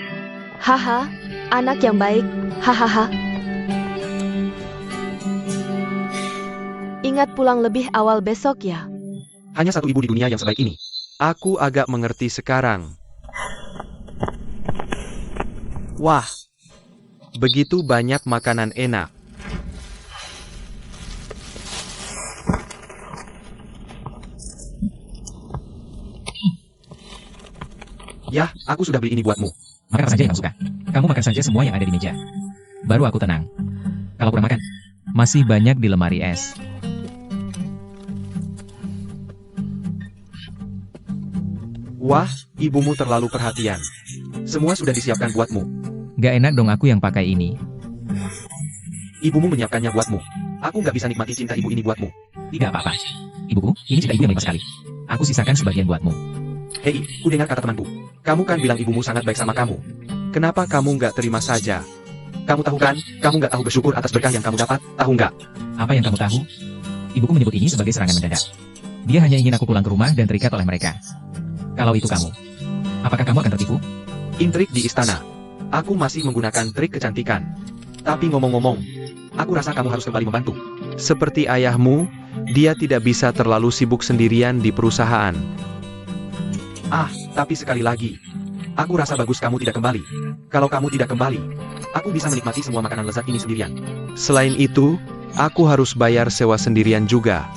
Haha, anak yang baik. Hahaha. Ingat pulang lebih awal besok ya. Hanya satu ibu di dunia yang sebaik ini. Aku agak mengerti sekarang. Wah, begitu banyak makanan enak. Yah, aku sudah beli ini buatmu. Makan apa saja yang kamu suka. Kamu makan saja semua yang ada di meja. Baru aku tenang. Kalau kurang makan, masih banyak di lemari es. Wah, ibumu terlalu perhatian. Semua sudah disiapkan buatmu. Gak enak dong aku yang pakai ini. Ibumu menyiapkannya buatmu. Aku nggak bisa nikmati cinta ibu ini buatmu. Tidak apa-apa. Ibuku, ini cinta ibu yang melimpah sekali. Aku sisakan sebagian buatmu. Hei, ku dengar kata temanku. Kamu kan bilang ibumu sangat baik sama kamu. Kenapa kamu nggak terima saja? Kamu tahu kan, kamu nggak tahu bersyukur atas berkah yang kamu dapat, tahu nggak? Apa yang kamu tahu? Ibuku menyebut ini sebagai serangan mendadak. Dia hanya ingin aku pulang ke rumah dan terikat oleh mereka. Kalau itu kamu, apakah kamu akan tertipu? Intrik di istana. Aku masih menggunakan trik kecantikan. Tapi ngomong-ngomong, aku rasa kamu harus kembali membantu. Seperti ayahmu, dia tidak bisa terlalu sibuk sendirian di perusahaan. Ah, tapi sekali lagi, aku rasa bagus kamu tidak kembali. Kalau kamu tidak kembali, aku bisa menikmati semua makanan lezat ini sendirian. Selain itu, aku harus bayar sewa sendirian juga.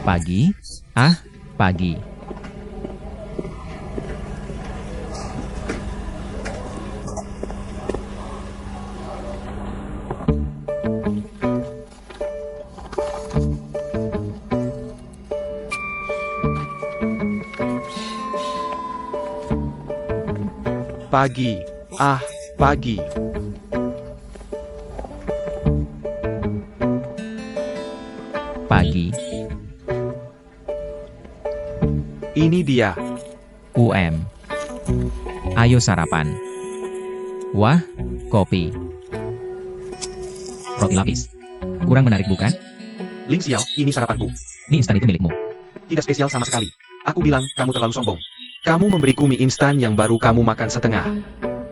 Pagi? Pagi. Pagi. Pagi. Pagi. Ini dia. Ayo sarapan. Wah, kopi. Roti lapis. Kurang menarik bukan? Ling Xiao, ini sarapanku. Mie instan itu milikmu. Tidak spesial sama sekali. Aku bilang, kamu terlalu sombong. Kamu memberiku mie instan yang baru kamu makan setengah.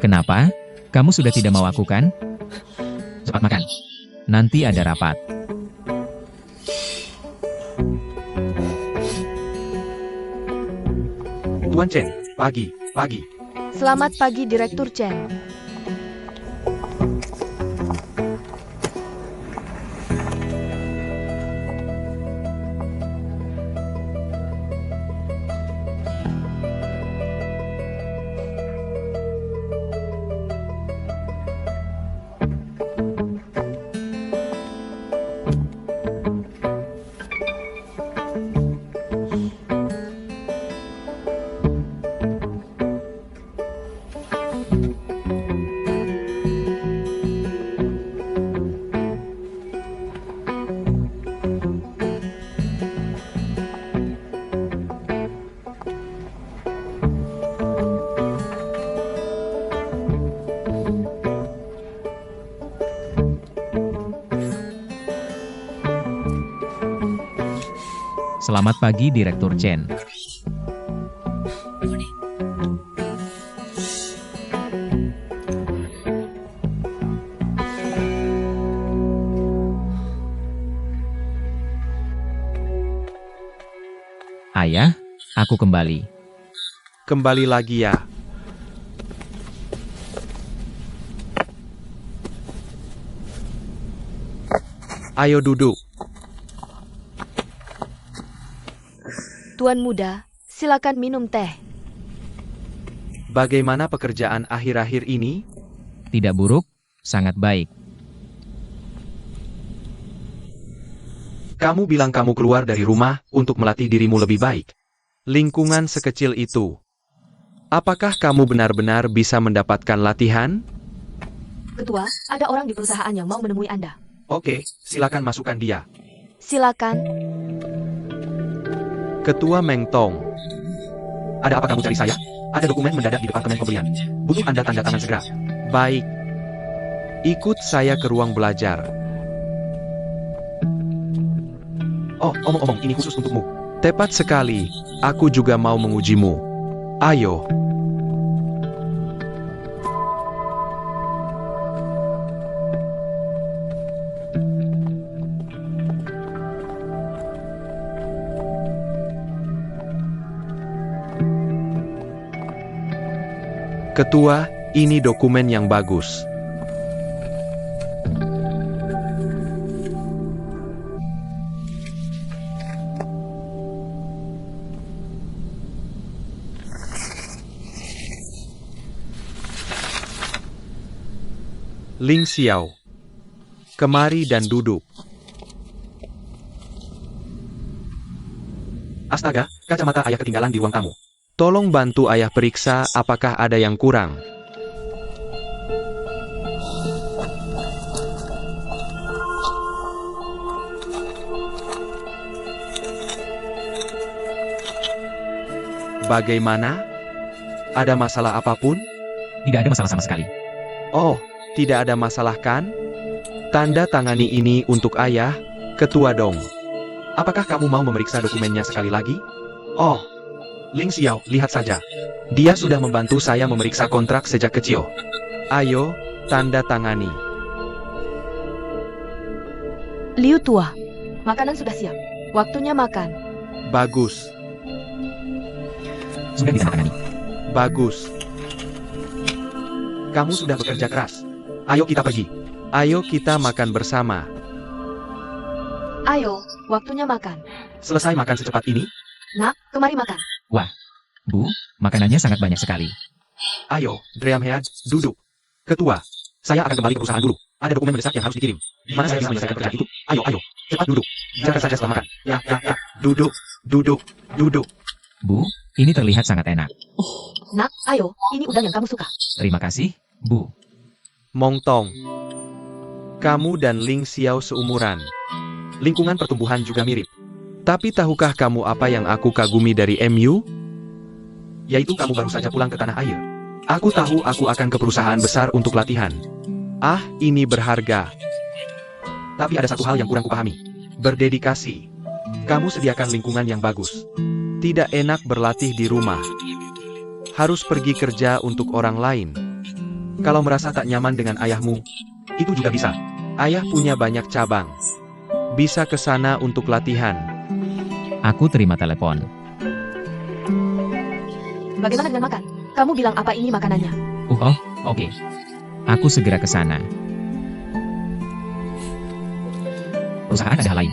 Kenapa? Kamu sudah tidak mau aku kan? Cepat makan. Nanti ada rapat. Tuan Chen, pagi. Selamat pagi Direktur Chen. Selamat pagi Direktur Chen. Ayah, aku kembali. Kembali lagi ya. Ayo duduk. Tuan muda, silakan minum teh. Bagaimana pekerjaan akhir-akhir ini? Tidak buruk, sangat baik. Kamu bilang kamu keluar dari rumah untuk melatih dirimu lebih baik. Lingkungan sekecil itu. Apakah kamu benar-benar bisa mendapatkan latihan? Ketua, ada orang di perusahaan yang mau menemui Anda. Oke, silakan masukkan dia. Silakan. Ketua Meng Tong. Ada apa kamu cari saya? Ada dokumen mendadak di departemen pembelian. Butuh Anda tanda tangan segera. Baik. Ikut saya ke ruang belajar. Oh, omong-omong, ini khusus untukmu. Tepat sekali. Aku juga mau mengujimu. Ayo. Ketua, ini dokumen yang bagus. Ling Xiao, kemari dan duduk. Astaga, kacamata ayah ketinggalan di ruang tamu. Tolong bantu ayah periksa apakah ada yang kurang. Bagaimana? Ada masalah apapun? Tidak ada masalah sama sekali. Oh, tidak ada masalah kan? Tanda tangani ini untuk ayah, Ketua Dong. Apakah kamu mau memeriksa dokumennya sekali lagi? Oh, Ling Xiao, lihat saja. Dia sudah membantu saya memeriksa kontrak sejak kecil. Ayo, tanda tangani. Liu Tua, makanan sudah siap. Waktunya makan. Bagus, Sudah bisa makan, Nani. bagus. Kamu sudah bekerja keras. Ayo kita pergi. Ayo kita makan bersama. Ayo, waktunya makan. Selesai makan secepat ini? Nak, kemari makan. Bu, makanannya sangat banyak sekali. Ayo, Dreamhead, duduk. Ketua, saya akan kembali ke perusahaan dulu. Ada dokumen mendesak yang harus dikirim. Mana saya bisa menyelesaikan pekerjaan itu? Ayo, ayo, cepat duduk. Jaga saja setelah makan. Ya, duduk, duduk, duduk. Bu, ini terlihat sangat enak. Nak, ayo, ini udang yang kamu suka. Terima kasih, Bu. Mong Tong, kamu dan Ling Xiao seumuran. Lingkungan pertumbuhan juga mirip. Tapi tahukah kamu apa yang aku kagumi dari MU? Yaitu kamu baru saja pulang ke tanah air. Aku tahu aku akan ke perusahaan besar untuk latihan. Ah, ini berharga. Tapi ada satu hal yang kurang kupahami. Berdedikasi. Kamu sediakan lingkungan yang bagus. Tidak enak berlatih di rumah. Harus pergi kerja untuk orang lain. Kalau merasa tak nyaman dengan ayahmu, itu juga bisa. Ayah punya banyak cabang. Bisa ke sana untuk latihan. Aku terima telepon. Bagaimana dengan makan? Kamu bilang apa ini makanannya? Oke. Aku segera ke sana. Perusahaan ada hal lain.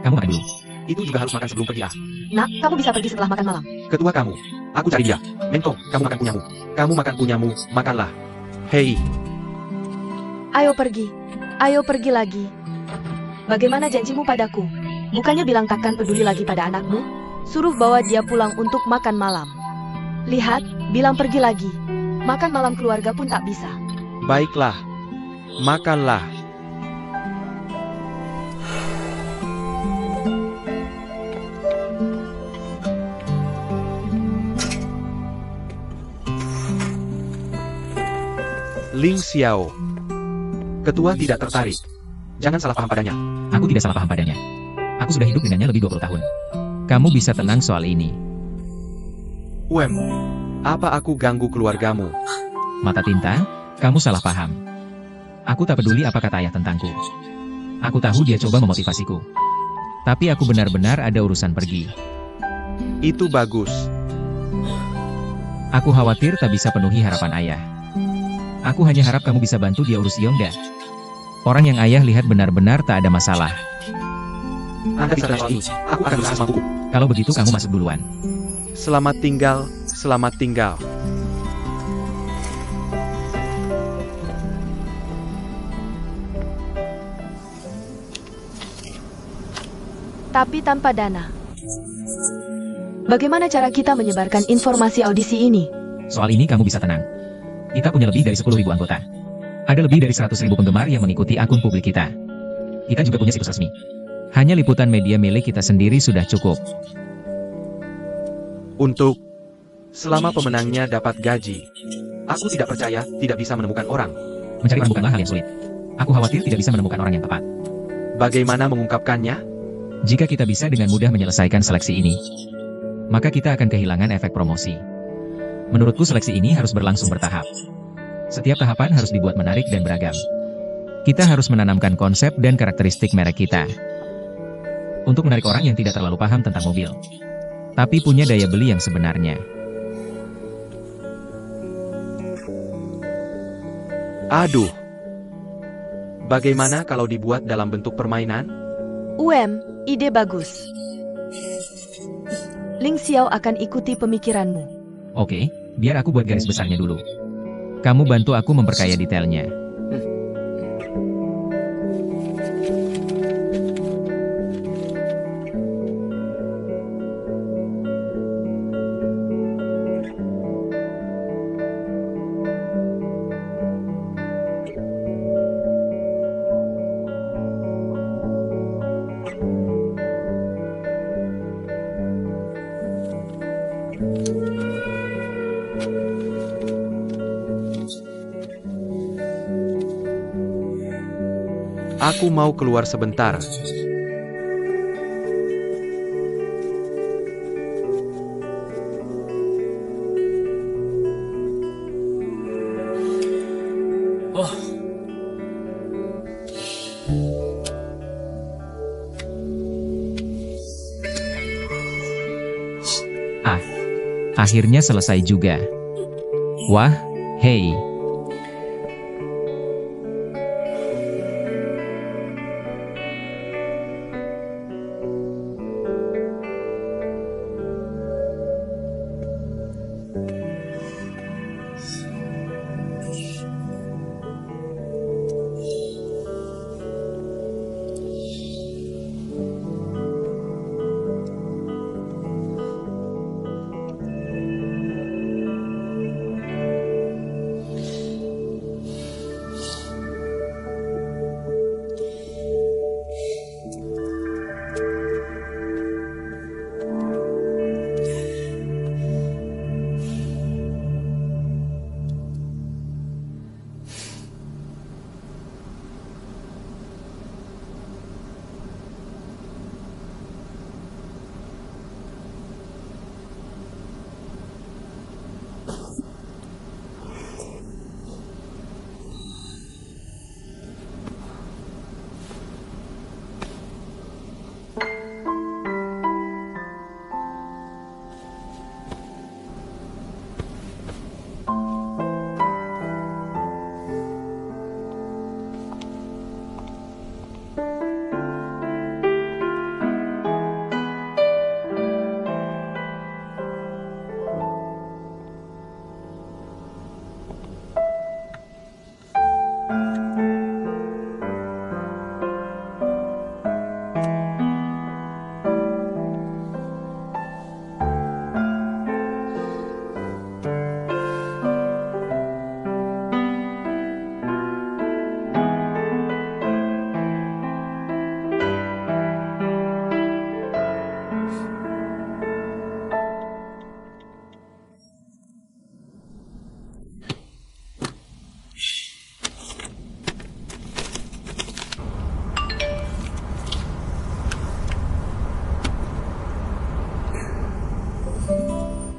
Kamu makan dulu. Itu juga harus makan sebelum pergi. Nak, kamu bisa pergi setelah makan malam. Ketua kamu. Aku cari dia. Mentong, kamu makan punyamu. Kamu makan punyamu, makanlah. Hei, Ayo pergi. Ayo pergi lagi. Bagaimana janjimu padaku? Bukannya bilang takkan peduli lagi pada anakmu? Suruh bawa dia pulang untuk makan malam. Lihat, bilang pergi lagi. Makan malam keluarga pun tak bisa. baiklah. Makanlah. Ling Xiao. Ketua tidak tertarik. Jangan salah paham padanya. Aku tidak salah paham padanya. Aku sudah hidup dengannya lebih 20 tahun. Kamu bisa tenang soal ini. Apa aku ganggu keluargamu? Mata tinta, kamu salah paham. Aku tak peduli apa kata ayah tentangku. Aku tahu dia coba memotivasiku. Tapi aku benar-benar ada urusan pergi. Itu bagus. Aku khawatir tak bisa penuhi harapan ayah. Aku hanya harap kamu bisa bantu dia urus Yongda. Orang yang ayah lihat benar-benar tak ada masalah. Anda bisa soal ini. Aku akan berusaha semampuku. Kalau begitu kamu masuk duluan. Selamat tinggal, selamat tinggal. Tapi tanpa dana. Bagaimana cara kita menyebarkan informasi audisi ini? Soal ini kamu bisa tenang. Kita punya lebih dari 10.000 anggota. Ada lebih dari 100.000 penggemar yang mengikuti akun publik kita. Kita juga punya situs resmi. Hanya liputan media milik kita sendiri sudah cukup. Untuk selama pemenangnya dapat gaji, aku tidak percaya tidak bisa menemukan orang. Mencari orang bukanlah hal yang sulit. Aku khawatir tidak bisa menemukan orang yang tepat. Bagaimana mengungkapkannya? Jika kita bisa dengan mudah menyelesaikan seleksi ini, maka kita akan kehilangan efek promosi. Menurutku seleksi ini harus berlangsung bertahap. Setiap tahapan harus dibuat menarik dan beragam. Kita harus menanamkan konsep dan karakteristik merek kita. Untuk menarik orang yang tidak terlalu paham tentang mobil, tapi punya daya beli yang sebenarnya. Aduh. Bagaimana kalau dibuat dalam bentuk permainan? Ide bagus. Ling Xiao akan ikuti pemikiranmu. Oke, biar aku buat garis besarnya dulu. Kamu bantu aku memperkaya detailnya. Aku mau keluar sebentar. Akhirnya selesai juga. Wah, hei.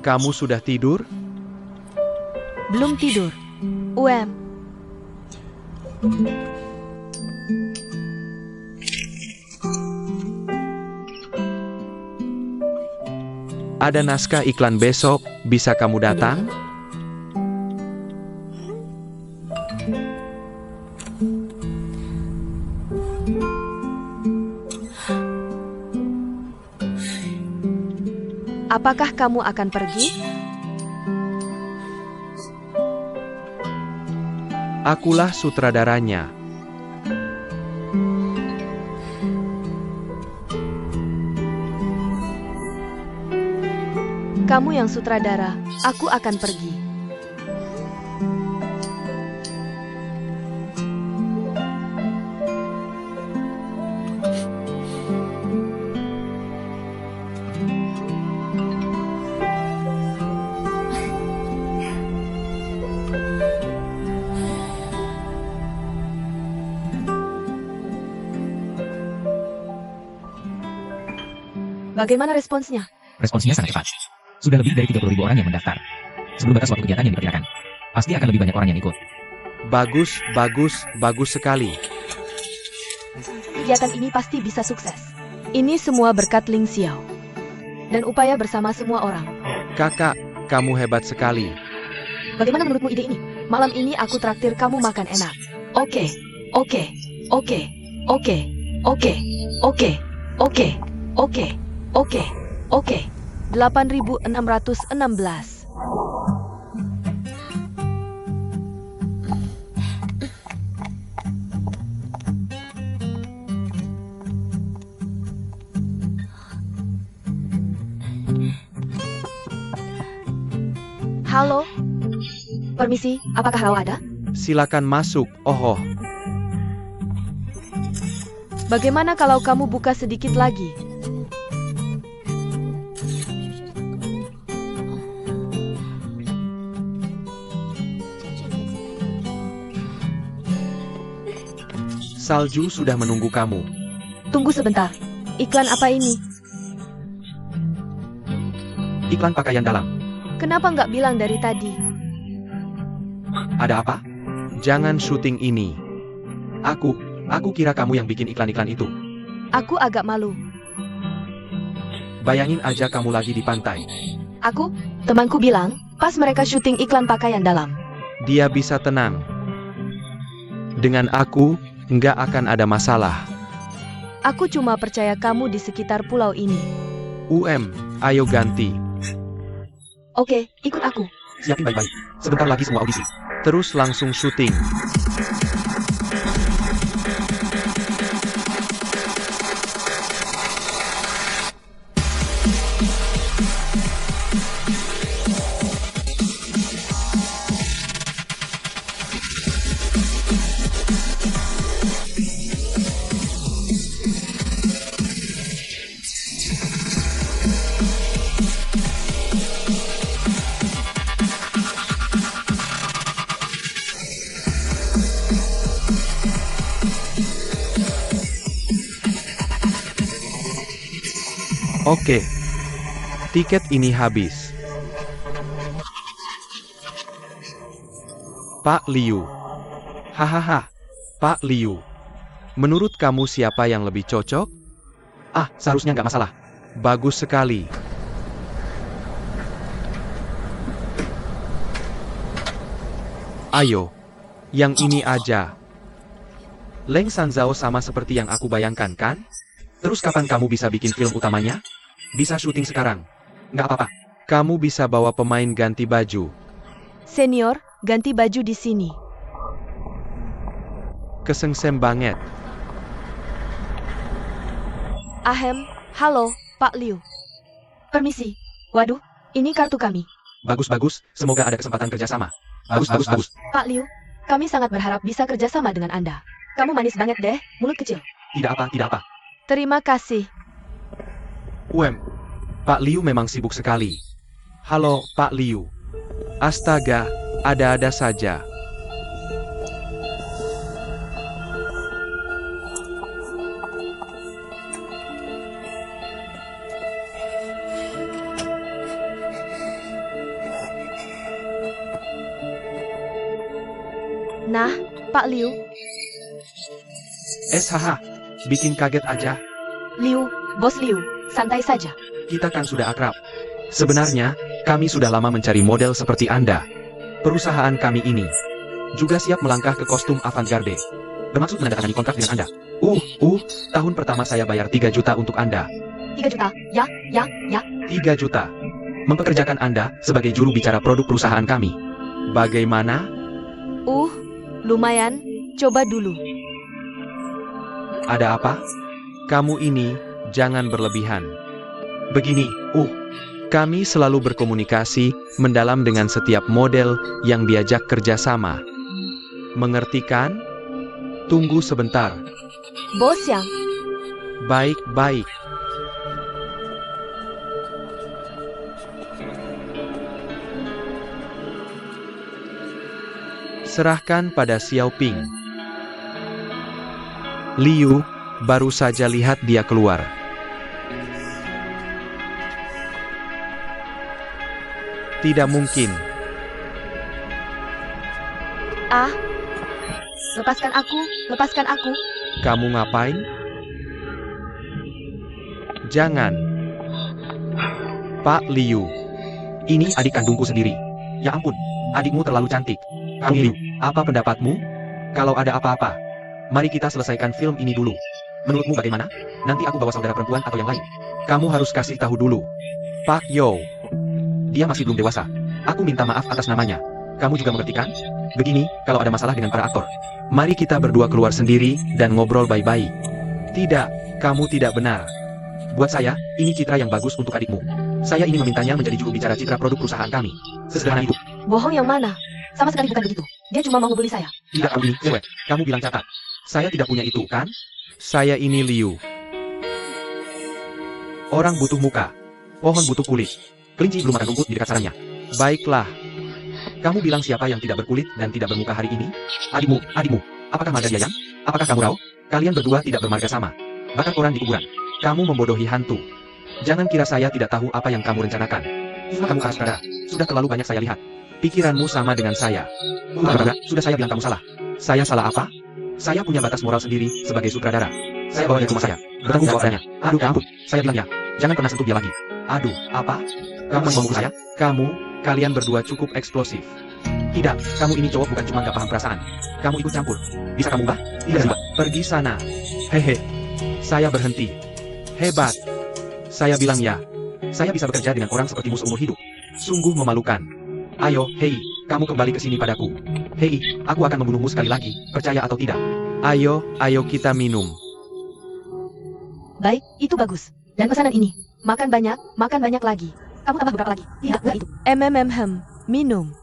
Kamu sudah tidur? Belum tidur. Ada naskah iklan besok, bisa kamu datang? Apakah kamu akan pergi? Akulah sutradaranya. Kamu yang sutradara, aku akan pergi. Bagaimana responsnya? Responsnya sangat cepat. Sudah lebih dari 30.000 orang yang mendaftar. Sebelum batas waktu kegiatan yang diperkirakan, pasti akan lebih banyak orang yang ikut. Bagus, bagus, bagus sekali. Kegiatan ini pasti bisa sukses. Ini semua berkat Ling Xiao. Dan upaya bersama semua orang. Kakak, kamu hebat sekali. Bagaimana menurutmu ide ini? Malam ini aku traktir kamu makan enak. Oke, oke, oke, oke, oke, oke, oke, oke, oke, oke. 8.616. Halo. Permisi, apakah Rao ada? Silakan masuk, oh. Bagaimana kalau kamu buka sedikit lagi? Salju sudah menunggu kamu. Tunggu sebentar. Iklan apa ini? Iklan pakaian dalam. Kenapa nggak bilang dari tadi? Ada apa? Jangan syuting ini. Aku kira kamu yang bikin iklan-iklan itu. Aku agak malu. Bayangin aja kamu lagi di pantai. Temanku bilang, pas mereka syuting iklan pakaian dalam. Dia bisa tenang. Dengan aku, nggak akan ada masalah. Aku cuma percaya kamu di sekitar pulau ini. Ayo ganti. Oke, ikut aku. Siapin baik-baik. Sebentar lagi semua audisi. Terus langsung syuting. Oke. Tiket ini habis. Pak Liu. Hahaha. Pak Liu. Menurut kamu siapa yang lebih cocok? Seharusnya nggak masalah. Bagus sekali. Ayo. Yang ini aja. Leng Sanzhao sama seperti yang aku bayangkan kan? Terus kapan kamu bisa bikin film utamanya? Bisa syuting sekarang. Nggak apa-apa. Kamu bisa bawa pemain ganti baju. Senior, ganti baju di sini. Kesengsem banget. Halo, Pak Liu. Permisi. Waduh, ini kartu kami. Bagus-bagus, semoga ada kesempatan kerjasama. Bagus. Pak Liu, kami sangat berharap bisa kerjasama dengan Anda. Kamu manis banget deh, mulut kecil. Tidak apa. Terima kasih. Pak Liu memang sibuk sekali. Halo, Pak Liu. Astaga, ada-ada saja. Nah, Pak Liu. SHH, bikin kaget aja. Liu, Bos Liu, santai saja. Kita kan sudah akrab. Sebenarnya, kami sudah lama mencari model seperti Anda. Perusahaan kami ini juga siap melangkah ke kostum avant-garde. Bermaksud menandatangani kontrak dengan Anda. Tahun pertama saya bayar 3 juta untuk Anda. 3 juta? Ya. 3 juta. Mempekerjakan Anda sebagai juru bicara produk perusahaan kami. Bagaimana? Lumayan. Coba dulu. Ada apa? Kamu ini jangan berlebihan. Begini, kami selalu berkomunikasi mendalam dengan setiap model yang diajak kerjasama. Mengerti kan? Tunggu sebentar. Bos Yang, Baik. Serahkan pada Xiaoping. Liu, baru saja lihat dia keluar. Tidak mungkin. lepaskan aku. Kamu ngapain? Jangan. Pak Liu. Ini adik kandungku sendiri. Ya ampun, adikmu terlalu cantik. Kang Liu, apa pendapatmu? Kalau ada apa-apa, mari kita selesaikan film ini dulu. Menurutmu bagaimana? Nanti aku bawa saudara perempuan atau yang lain. Kamu harus kasih tahu dulu. Pak Yo. Dia masih belum dewasa. Aku minta maaf atas namanya. Kamu juga mengerti kan? Begini, kalau ada masalah dengan para aktor, mari kita berdua keluar sendiri dan ngobrol baik-baik. Tidak, kamu tidak benar. Buat saya, ini citra yang bagus untuk adikmu. Saya ingin memintanya menjadi juru bicara citra produk perusahaan kami. Sesederhana itu. Bohong yang mana? Sama sekali bukan begitu. Dia cuma mau ngebully saya. Tidak, kamu ini, cewek. Kamu bilang catat. Saya tidak punya itu, kan? Saya ini Liu. Orang butuh muka. Pohon butuh kulit. Kelinci belum makan rumput di dekat sarangnya. Baiklah. Kamu bilang siapa yang tidak berkulit dan tidak bermuka hari ini? Adikmu. Apakah marga dia yang? Apakah kamu Rao? Kalian berdua tidak bermarga sama. Bakar orang di kuburan. Kamu membodohi hantu. Jangan kira saya tidak tahu apa yang kamu rencanakan. Kamu saudara. Sudah terlalu banyak saya lihat. Pikiranmu sama dengan saya. Sudah saya bilang kamu salah. Saya salah apa? Saya punya batas moral sendiri sebagai sutradara. Saya bawa dia ke rumah saya. Bertanggung jawab padanya. Aduh, ya ampun. Saya bilang ya. Jangan pernah sentuh dia lagi. Aduh, apa? Kamu mau memukul saya? Kalian berdua cukup eksplosif. Tidak, kamu ini cowok bukan cuma gak paham perasaan. Kamu ikut campur. Bisa kamu ubah? Tidak, pergi sana. Hehe. Saya berhenti. Hebat. Saya bilang ya. Saya bisa bekerja dengan orang sepertimu seumur hidup. Sungguh memalukan. Ayo, hei, kamu kembali ke sini padaku. Hei, aku akan membunuhmu sekali lagi, percaya atau tidak. Ayo kita minum. Baik, itu bagus. Dan pesanan ini. Makan banyak lagi. Kamu tambah beberapa lagi. Tidak itu. Minum.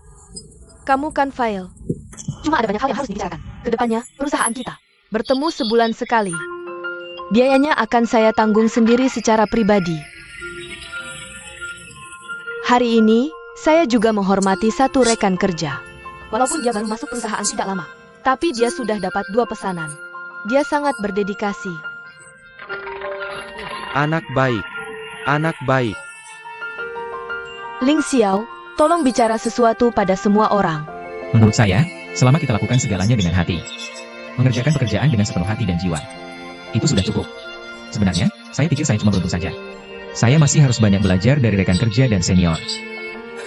Kamu kan file. Cuma ada banyak hal yang harus dibicarakan. Kedepannya, perusahaan kita bertemu sebulan sekali. Biayanya akan saya tanggung sendiri secara pribadi. Hari ini, saya juga menghormati satu rekan kerja. Walaupun dia baru masuk perusahaan tidak lama. Tapi dia sudah dapat 2 pesanan. Dia sangat berdedikasi. Anak baik. Ling Xiao, tolong bicara sesuatu pada semua orang. Menurut saya, selama kita lakukan segalanya dengan hati, mengerjakan pekerjaan dengan sepenuh hati dan jiwa, itu sudah cukup. Sebenarnya, saya pikir saya cuma beruntung saja. Saya masih harus banyak belajar dari rekan kerja dan senior.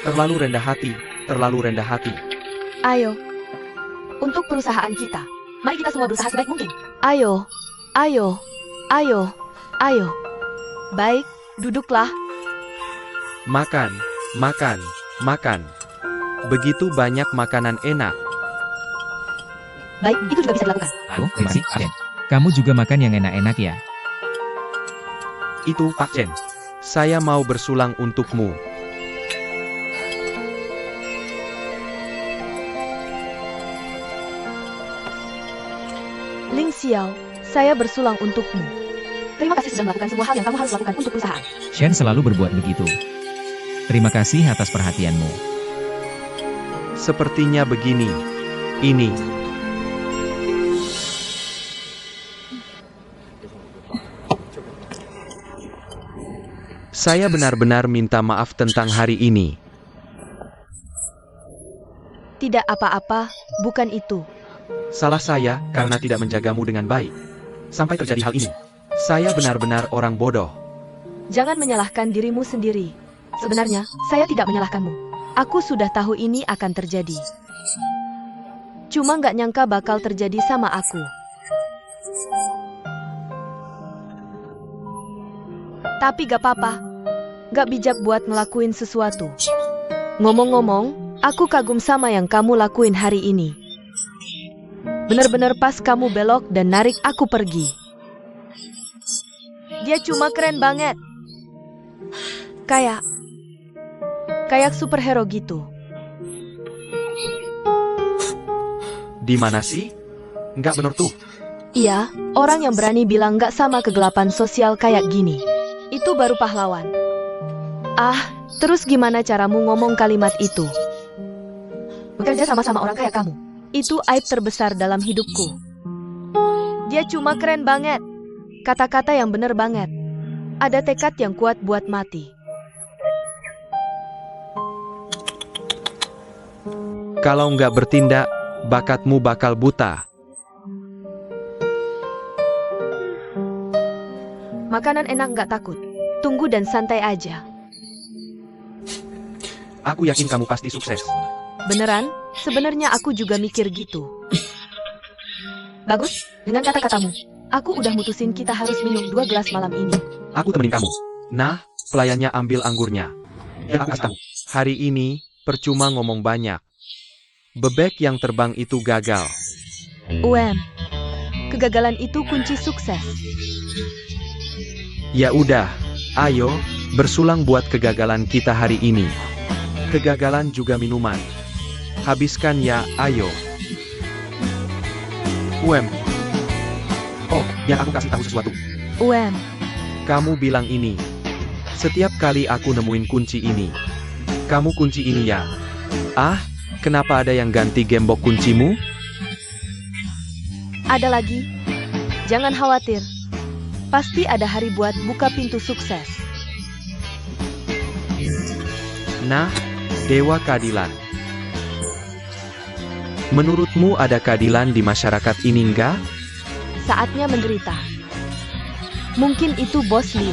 Terlalu rendah hati. Ayo, Untuk perusahaan kita, mari kita semua berusaha sebaik mungkin. ayo. Baik, duduklah. Makan. Begitu banyak makanan enak. Baik, itu juga bisa dilakukan. Terima kasih, Aden. Kamu juga makan yang enak-enak ya? Itu Pak Chen. Saya mau bersulang untukmu. Ling Xiao, saya bersulang untukmu. Terima kasih sudah melakukan semua hal yang kamu harus lakukan untuk perusahaan. Shen selalu berbuat begitu. Terima kasih atas perhatianmu. Sepertinya begini. Ini. Saya benar-benar minta maaf tentang hari ini. Tidak apa-apa, bukan itu. Salah saya karena tidak menjagamu dengan baik. Sampai terjadi hal ini. Saya benar-benar orang bodoh. Jangan menyalahkan dirimu sendiri. Sebenarnya, saya tidak menyalahkanmu. Aku sudah tahu ini akan terjadi. Cuma nggak nyangka bakal terjadi sama aku. Tapi gak apa-apa. Gak bijak buat ngelakuin sesuatu. Ngomong-ngomong, aku kagum sama yang kamu lakuin hari ini. Bener-bener pas kamu belok dan narik aku pergi. Dia cuma keren banget. Kayak superhero gitu. Di mana sih? Nggak bener tuh. Iya, orang yang berani bilang nggak sama kegelapan sosial kayak gini. Itu baru pahlawan. Terus gimana caramu ngomong kalimat itu? Bekerja sama-sama orang kayak kamu. Itu aib terbesar dalam hidupku. Dia cuma keren banget. Kata-kata yang bener banget. Ada tekad yang kuat buat mati. Kalau nggak bertindak, bakatmu bakal buta. Makanan enak nggak takut. Tunggu dan santai aja. Aku yakin kamu pasti sukses. Beneran? Sebenarnya aku juga mikir gitu. Bagus, dengan kata-katamu. Aku udah mutusin kita harus minum 2 gelas malam ini. Aku temenin kamu. Nah, pelayannya ambil anggurnya. Ya, aku kasih tahu. Hari ini, percuma ngomong banyak. Bebek yang terbang itu gagal. Kegagalan itu kunci sukses. Ya udah, ayo, bersulang buat kegagalan kita hari ini. Kegagalan juga minuman. Habiskan ya, ayo. Oh, yang aku kasih tahu sesuatu. Kamu bilang ini. Setiap kali aku nemuin kunci ini. Kamu kunci ini ya. Kenapa ada yang ganti gembok kuncimu? Ada lagi. Jangan khawatir. Pasti ada hari buat buka pintu sukses. Nah, Dewa Keadilan. Menurutmu ada keadilan di masyarakat ini enggak? Saatnya menderita. Mungkin itu Bos Liu.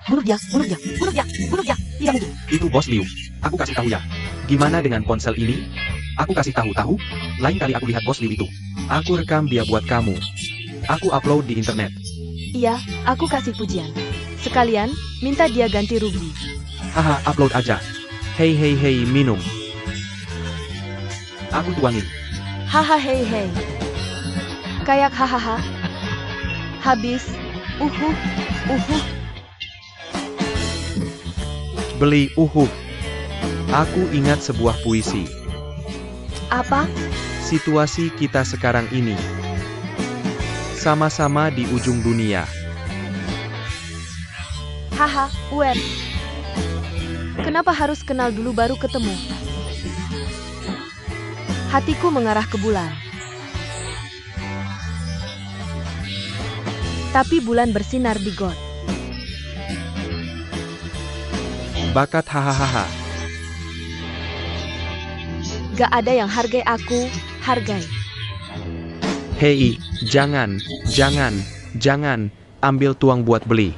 Bunuh dia. Tidak mungkin. Itu Bos Liu. Aku kasih tahu ya. Gimana dengan ponsel ini? Aku kasih tahu. Lain kali aku lihat Bos Liu itu. Aku rekam dia buat kamu. Aku upload di internet. Iya, aku kasih pujian. Sekalian, minta dia ganti rugi. Haha, upload aja. Hei, minum. Aku tuangin. Haha, hei. Kayak hahaha. Habis. Beli Aku ingat sebuah puisi. Apa? Situasi kita sekarang ini. Sama-sama di ujung dunia. Haha, Kenapa harus kenal dulu baru ketemu? Hatiku mengarah ke bulan. Tapi bulan bersinar di got. Bakat hahaha. Gak ada yang hargai aku, hargai. Hei, jangan, ambil tuang buat beli.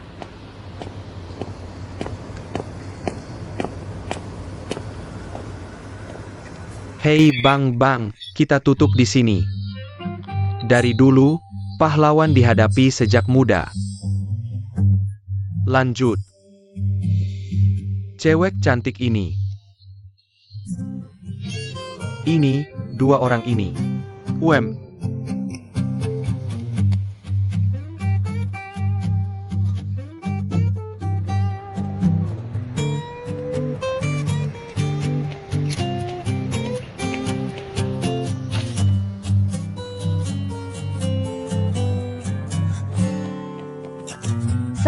Hei bang, kita tutup di sini. Dari dulu, pahlawan dihadapi sejak muda. Lanjut. Cewek cantik ini. Ini, 2 orang ini.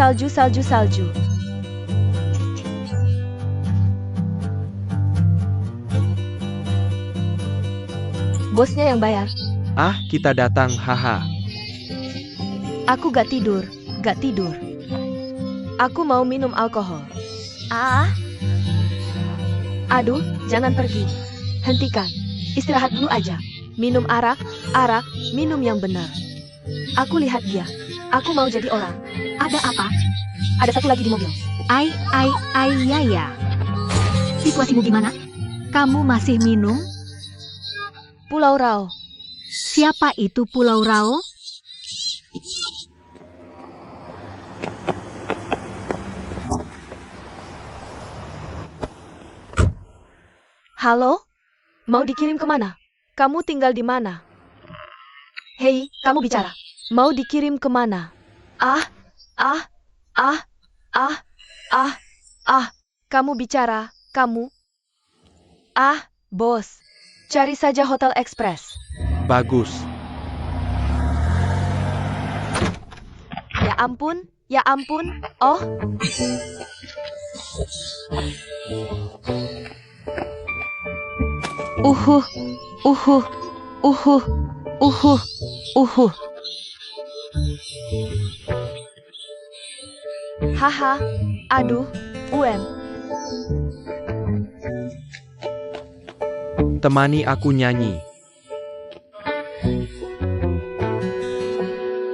Salju. Bosnya yang bayar. Kita datang, haha. Aku gak tidur. Aku mau minum alkohol. Aduh, jangan pergi. Hentikan. Istirahat dulu aja. Minum arak, minum yang benar. Aku lihat dia. Aku mau jadi orang. Ada apa? Ada satu lagi di mobil. Ya. situasimu gimana? Kamu masih minum? Pulau Rao. Siapa itu Pulau Rao? Halo? Mau dikirim kemana? Kamu tinggal di mana? Hei, kamu bicara. Mau dikirim kemana? Ah, ah, ah, ah, ah, ah. Kamu bicara, kamu. Ah, bos. Cari saja Hotel Express. Bagus. Ya ampun, ya ampun. Oh. Uhuh, uhuh, uhuh, uhuh, uhuh. Haha, aduh, Temani aku nyanyi.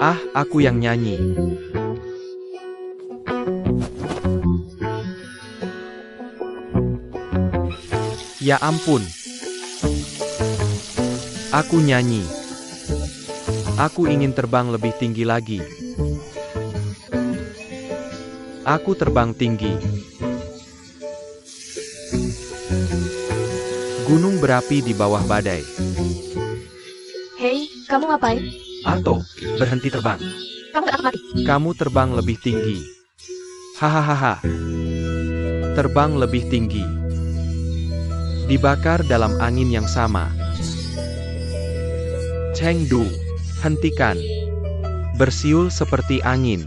Ah, aku yang nyanyi. Ya ampun. Aku nyanyi. Aku ingin terbang lebih tinggi lagi. Aku terbang tinggi. Gunung berapi di bawah badai. Hei, kamu ngapain? Atau berhenti terbang. Kamu gak akan mati. Kamu terbang lebih tinggi. Hahaha. Terbang lebih tinggi. Dibakar dalam angin yang sama. Chengdu, hentikan. Bersiul seperti angin.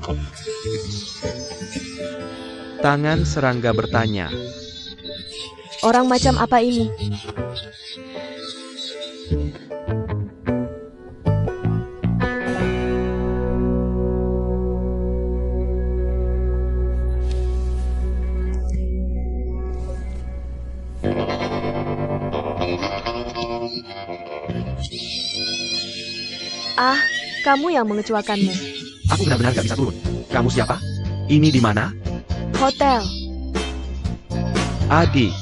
Tangan serangga bertanya. Orang macam apa ini? Ah, kamu yang mengecuakanmu. Aku benar-benar gak bisa turun. Kamu siapa? Ini di mana? Hotel. Adik.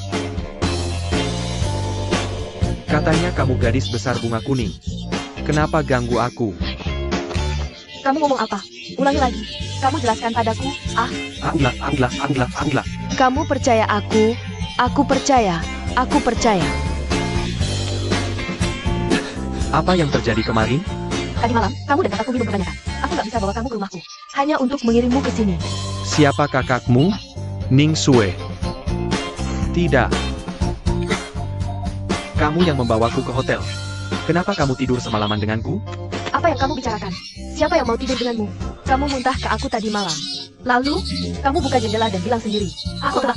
Katanya kamu gadis besar bunga kuning. Kenapa ganggu aku? Kamu ngomong apa? Ulangi lagi. Kamu jelaskan padaku. Ah, Akulah. kamu percaya aku? Aku percaya. Aku percaya. Apa yang terjadi kemarin? Tadi malam, kamu dan kakakku minum kebanyakan. Aku gak bisa bawa kamu ke rumahku. Hanya untuk mengirimmu ke sini. Siapa kakakmu? Ning Sue. Tidak. Kamu yang membawaku ke hotel. Kenapa kamu tidur semalaman denganku? Apa yang kamu bicarakan? Siapa yang mau tidur denganmu? Kamu muntah ke aku tadi malam. Lalu, kamu buka jendela dan bilang sendiri. Aku telah.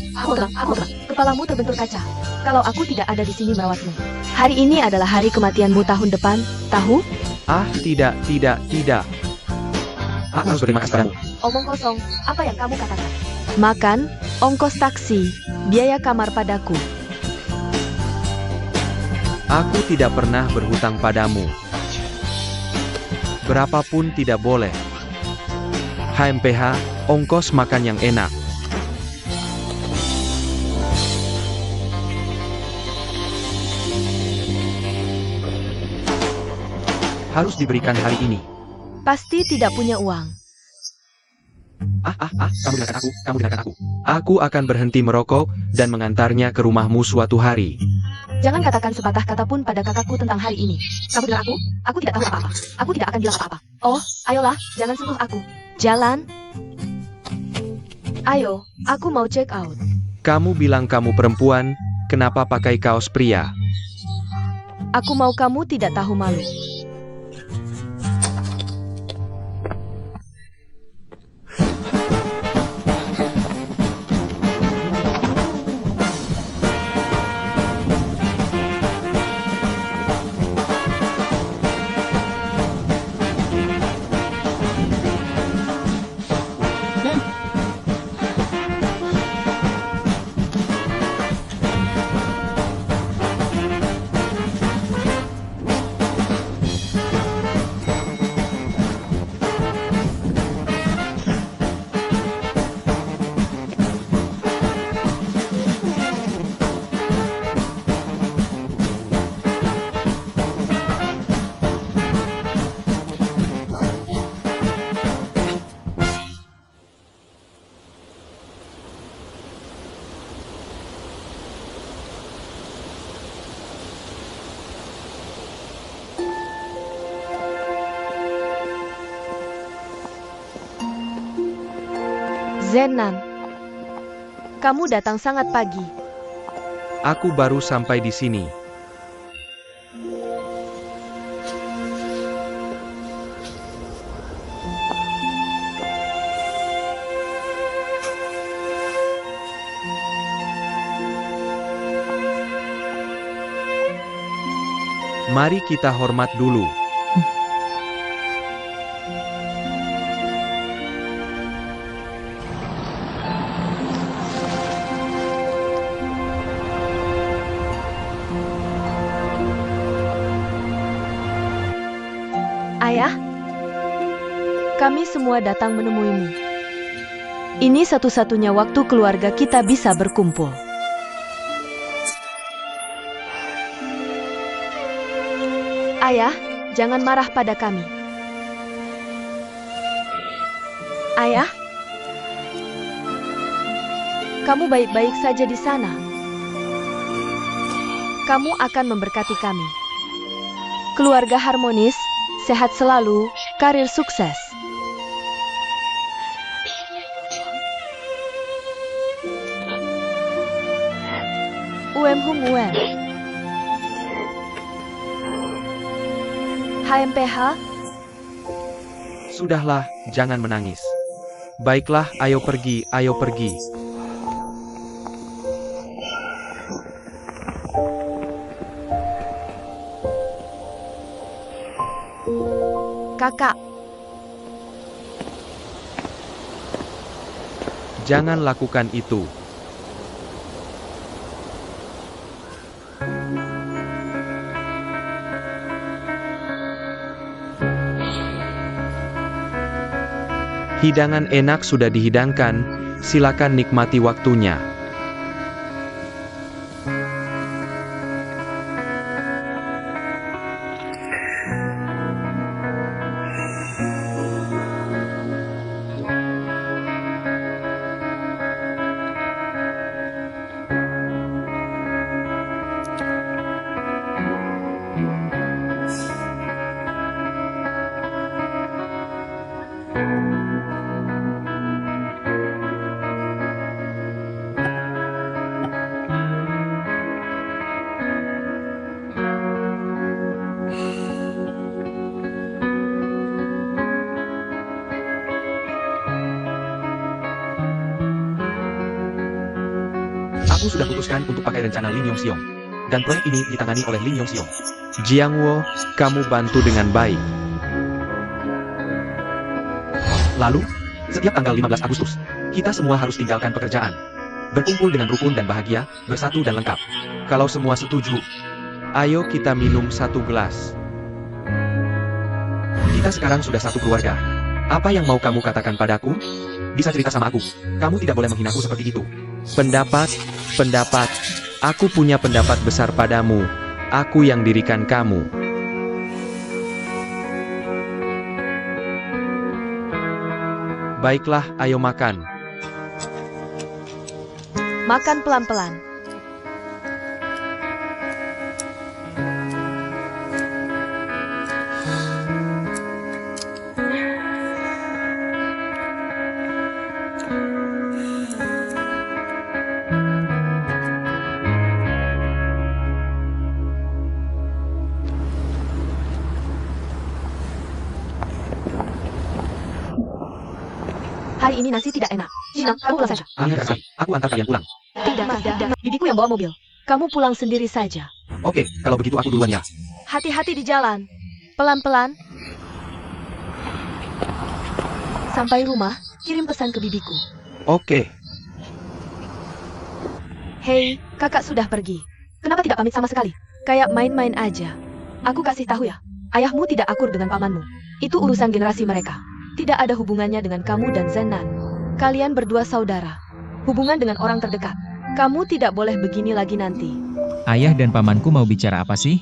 Kepalamu terbentur kaca. Kalau aku tidak ada di sini merawatmu. Hari ini adalah hari kematianmu tahun depan, tahu? Ah, tidak. Aku harus berterima kasih padamu. Omong kosong, apa yang kamu katakan? Makan, ongkos taksi, biaya kamar padaku. Aku tidak pernah berhutang padamu. Berapapun tidak boleh. HMPH, ongkos makan yang enak. Harus diberikan hari ini. Pasti tidak punya uang. Kamu dengarkan aku. Aku akan berhenti merokok dan mengantarnya ke rumahmu suatu hari. Jangan katakan sepatah kata pun pada kakakku tentang hari ini. Kamu dengar aku? Aku tidak tahu apa-apa. Aku tidak akan bilang apa-apa. Oh, ayolah, jangan sentuh aku. Jalan. Ayo, aku mau check out. Kamu bilang kamu perempuan, kenapa pakai kaos pria? Aku mau kamu tidak tahu malu. Zenan, kamu datang sangat pagi. Aku baru sampai di sini. Mari kita hormat dulu. Ayah, kami semua datang menemuimu. Ini satu-satunya waktu keluarga kita bisa berkumpul. Ayah, jangan marah pada kami. Ayah, kamu baik-baik saja di sana. Kamu akan memberkati kami. Keluarga harmonis, sehat selalu, karir sukses. UM. HMPH, Sudahlah, jangan menangis. Baiklah, ayo pergi, ayo pergi. kakak. Jangan lakukan itu. Hidangan enak sudah dihidangkan, silakan nikmati waktunya. Aku sudah putuskan untuk pakai rencana Lin Yongxiong. Dan proyek ini ditangani oleh Lin Yongxiong. Jiang Wo, kamu bantu dengan baik. Lalu, setiap tanggal 15 Agustus, kita semua harus tinggalkan pekerjaan. Berkumpul dengan rukun dan bahagia, bersatu dan lengkap. Kalau semua setuju, ayo kita minum satu gelas. Kita sekarang sudah satu keluarga. Apa yang mau kamu katakan padaku? Bisa cerita sama aku. Kamu tidak boleh menghinaku seperti itu. Pendapat. Aku punya pendapat besar padamu. Aku yang dirikan kamu. Baiklah, ayo makan. Makan pelan-pelan. Hari ini nasi tidak enak. Jinang, kamu pulang saja. Akhirnya sekali, aku antar kalian pulang. Tidak. Bibiku yang bawa mobil. Kamu pulang sendiri saja. Oke, kalau begitu aku duluan ya. Hati-hati di jalan. Pelan-pelan. Sampai rumah, kirim pesan ke bibiku. Oke. Hei, kakak sudah pergi. Kenapa tidak pamit sama sekali? Kayak main-main aja. Aku kasih tahu ya, ayahmu tidak akur dengan pamanmu. Itu urusan generasi mereka. Tidak ada hubungannya dengan kamu dan Zenan. Kalian berdua saudara. Hubungan dengan orang terdekat. Kamu tidak boleh begini lagi nanti. Ayah dan pamanku mau bicara apa sih?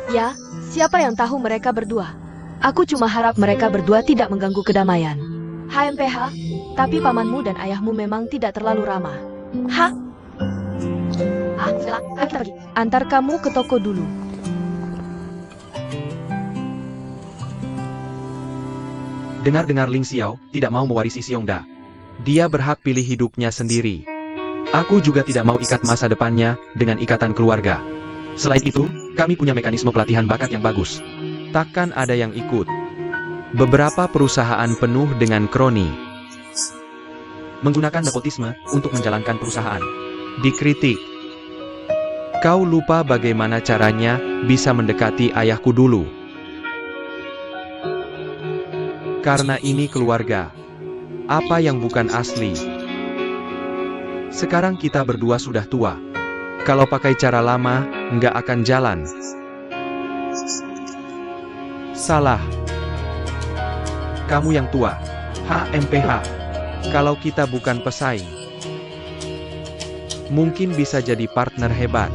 Ya, siapa yang tahu mereka berdua? Aku cuma harap mereka berdua tidak mengganggu kedamaian. HMPH, tapi pamanmu dan ayahmu memang tidak terlalu ramah. Hah? Sekarang, ayo kita pergi. Antar kamu ke toko dulu. Dengar-dengar Ling Xiao tidak mau mewarisi Xiongda. Dia berhak pilih hidupnya sendiri. Aku juga tidak mau ikat masa depannya dengan ikatan keluarga. Selain itu, kami punya mekanisme pelatihan bakat yang bagus. Takkan ada yang ikut. Beberapa perusahaan penuh dengan kroni. Menggunakan nepotisme untuk menjalankan perusahaan. Dikritik. Kau lupa bagaimana caranya bisa mendekati ayahku dulu. Karena ini keluarga. Apa yang bukan asli? Sekarang kita berdua sudah tua. Kalau pakai cara lama, nggak akan jalan. Salah. Kamu yang tua. HMPH. Kalau kita bukan pesaing, mungkin bisa jadi partner hebat.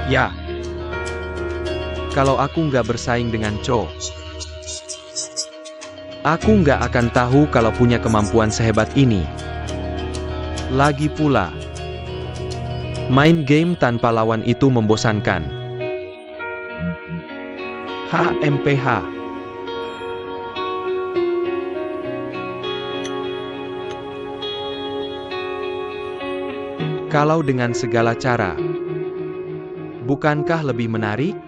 Ya. Kalau aku nggak bersaing dengan Cho, aku nggak akan tahu kalau punya kemampuan sehebat ini. Lagi pula, main game tanpa lawan itu membosankan. HMPH. Kalau dengan segala cara, bukankah lebih menarik?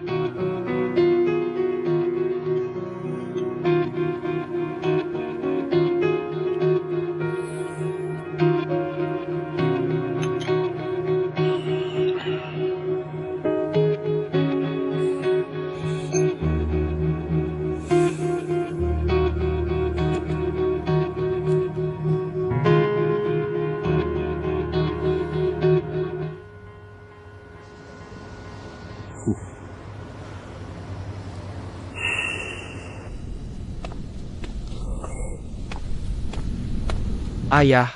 Ayah,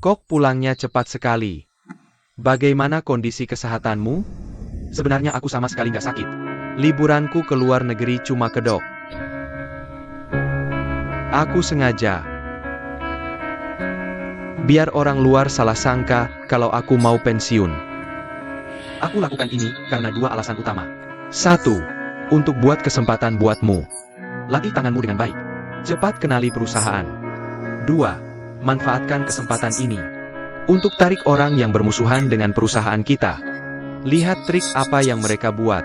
Kok pulangnya cepat sekali? Bagaimana kondisi kesehatanmu? Sebenarnya aku sama sekali nggak sakit. Liburanku ke luar negeri cuma kedok. Aku sengaja. Biar orang luar salah sangka kalau aku mau pensiun. Aku lakukan ini karena dua alasan utama. 1. Untuk buat kesempatan buatmu. Latih tanganmu dengan baik. Cepat kenali perusahaan. 2. Manfaatkan kesempatan ini untuk tarik orang yang bermusuhan dengan perusahaan kita. Lihat trik apa yang mereka buat.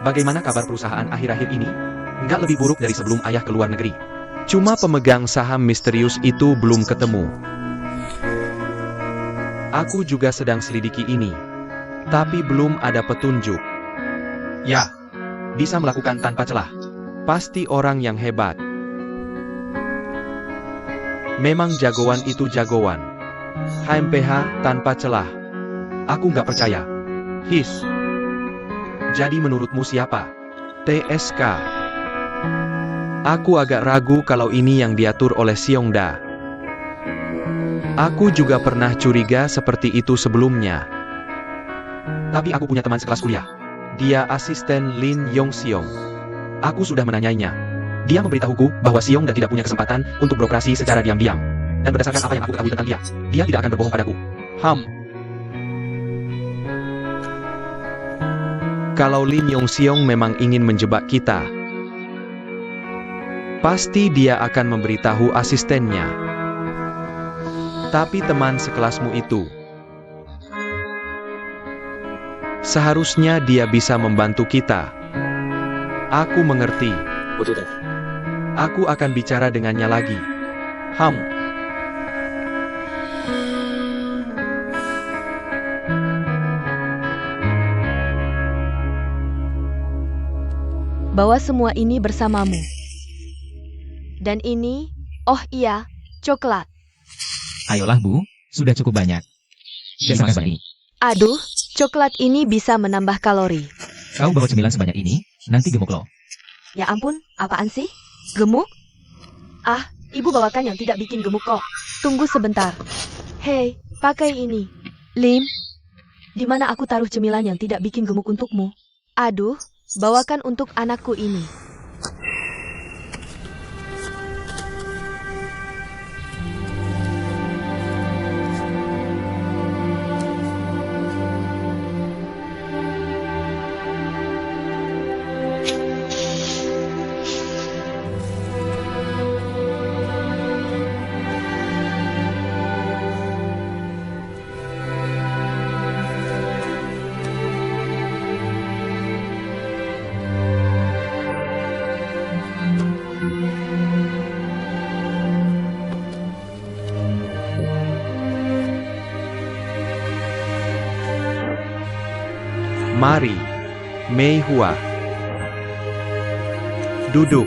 Bagaimana kabar perusahaan akhir-akhir ini? Nggak lebih buruk dari sebelum ayah ke luar negeri. Cuma pemegang saham misterius itu belum ketemu. Aku juga sedang selidiki ini, tapi belum ada petunjuk. Ya, bisa melakukan tanpa celah. Pasti orang yang hebat. Memang jagoan itu jagoan. HMPH tanpa celah. Aku nggak percaya. His. Jadi menurutmu siapa? TSK. Aku agak ragu kalau ini yang diatur oleh Xiongda. Aku juga pernah curiga seperti itu sebelumnya. Tapi aku punya teman sekelas kuliah. Dia asisten Lin Yongxiong. Aku sudah menanyainya. Dia memberitahuku bahwa Xiongda tidak punya kesempatan untuk beroperasi secara diam-diam. Dan berdasarkan apa yang aku ketahui tentang dia tidak akan berbohong padaku. Kalau Lin Yongxiong memang ingin menjebak kita, pasti dia akan memberitahu asistennya. Tapi teman sekelasmu itu, seharusnya dia bisa membantu kita. Aku mengerti. Aku akan bicara dengannya lagi. Bawa semua ini bersamamu. Dan ini, oh iya, coklat. Ayolah Bu, sudah cukup banyak. Dan makan banyak ini. Aduh, coklat ini bisa menambah kalori. Kau bawa cemilan sebanyak ini, nanti gemuk loh. Ya ampun, apaan sih? Gemuk? Ah, ibu bawakan yang tidak bikin gemuk kok. Tunggu sebentar. Hei, pakai ini. Lim, di mana aku taruh cemilan yang tidak bikin gemuk untukmu? Aduh, bawakan untuk anakku ini. Mari, Mei Hua. Duduk.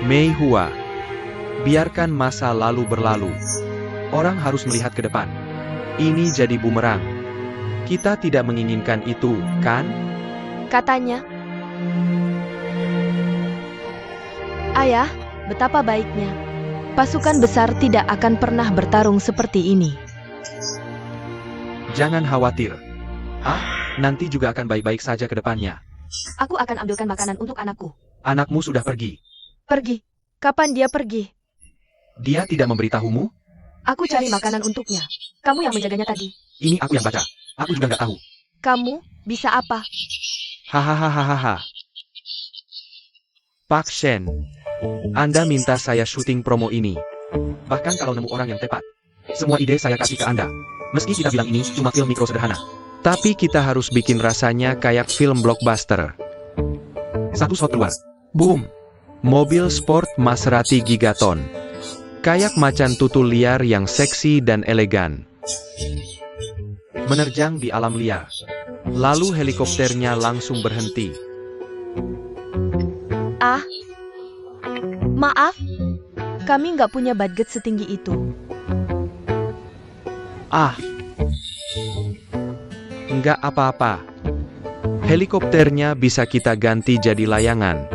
Mei Hua. Biarkan masa lalu berlalu. Orang harus melihat ke depan. Ini jadi bumerang. Kita tidak menginginkan itu, kan? Katanya. Ayah, betapa baiknya. Pasukan besar tidak akan pernah bertarung seperti ini. Jangan khawatir. Nanti juga akan baik-baik saja ke depannya. Aku akan ambilkan makanan untuk anakku. Anakmu sudah pergi. Pergi. Kapan dia pergi? Dia tidak memberitahumu? Aku cari makanan untuknya. Kamu yang menjaganya tadi. Ini aku yang baca. Aku juga nggak tahu. Kamu bisa apa? Hahaha. Pak Shen, Anda minta saya syuting promo ini. Bahkan kalau nemu orang yang tepat, semua ide saya kasih ke Anda. Meski kita bilang ini cuma film mikro sederhana, tapi kita harus bikin rasanya kayak film blockbuster. Satu shot keluar. Boom. Mobil sport Maserati Gigaton. Kayak macan tutul liar yang seksi dan elegan. Menerjang di alam liar. Lalu helikopternya langsung berhenti. Maaf. Kami nggak punya budget setinggi itu. Nggak apa-apa. Helikopternya bisa kita ganti jadi layangan.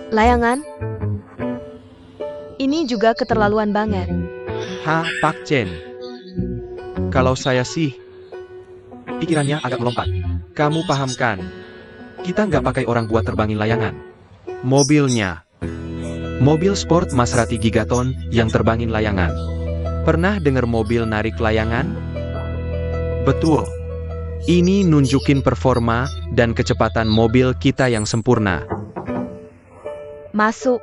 Layangan? Ini juga keterlaluan banget. Pak Chen. Kalau saya sih, pikirannya agak melompat. Kamu paham kan? Kita nggak pakai orang buat terbangin layangan. Mobilnya. Mobil sport Maserati Gigaton yang terbangin layangan. Pernah dengar mobil narik layangan? Betul. Ini nunjukin performa dan kecepatan mobil kita yang sempurna. Masuk.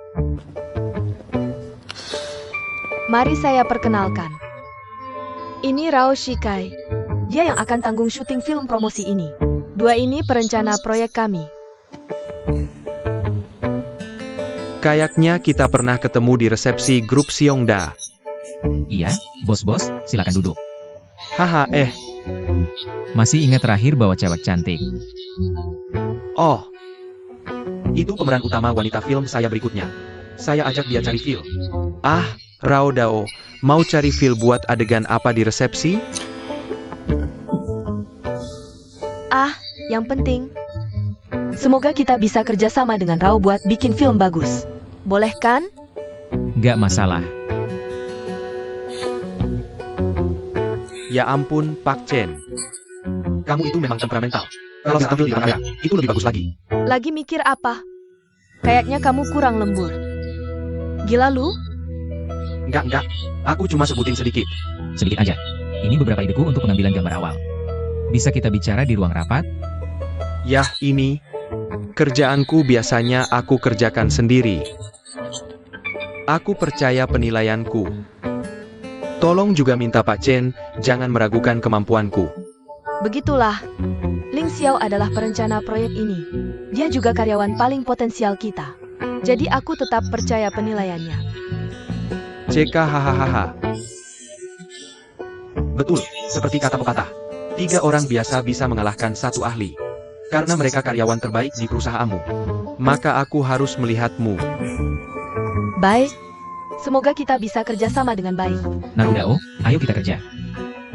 Mari saya perkenalkan. Ini Rao Shikai. Dia yang akan tanggung syuting film promosi ini. Dua ini perencana proyek kami. Kayaknya kita pernah ketemu di resepsi grup Xiongda. Iya, bos-bos, silakan duduk. Masih ingat terakhir bawa cewek cantik. Oh. Itu pemeran utama wanita film saya berikutnya. Saya ajak dia cari feel. Rao Dao, mau cari feel buat adegan apa di resepsi? Yang penting. Semoga kita bisa kerjasama dengan Rao buat bikin film bagus. Boleh kan? Nggak masalah. Ya ampun, Pak Chen. Kamu itu memang temperamental. Kalau nggak tampil di depan kamera, itu lebih bagus lagi. Lagi mikir apa? Kayaknya kamu kurang lembur. Gila lu? Enggak. Aku cuma sebutin sedikit. Sedikit aja. Ini beberapa ideku untuk pengambilan gambar awal. Bisa kita bicara di ruang rapat? Yah, ini. Kerjaanku biasanya aku kerjakan sendiri. Aku percaya penilaianku. Tolong juga minta Pak Chen, jangan meragukan kemampuanku. Begitulah. Ling Xiao adalah perencana proyek ini. Dia juga karyawan paling potensial kita. Jadi aku tetap percaya penilaiannya. Hahaha. Betul, seperti kata pepatah. 3 orang biasa bisa mengalahkan 1 ahli. Karena mereka karyawan terbaik di perusahaanmu. Maka aku harus melihatmu. Baik. Semoga kita bisa kerjasama dengan baik. Narudao, ayo kita kerja.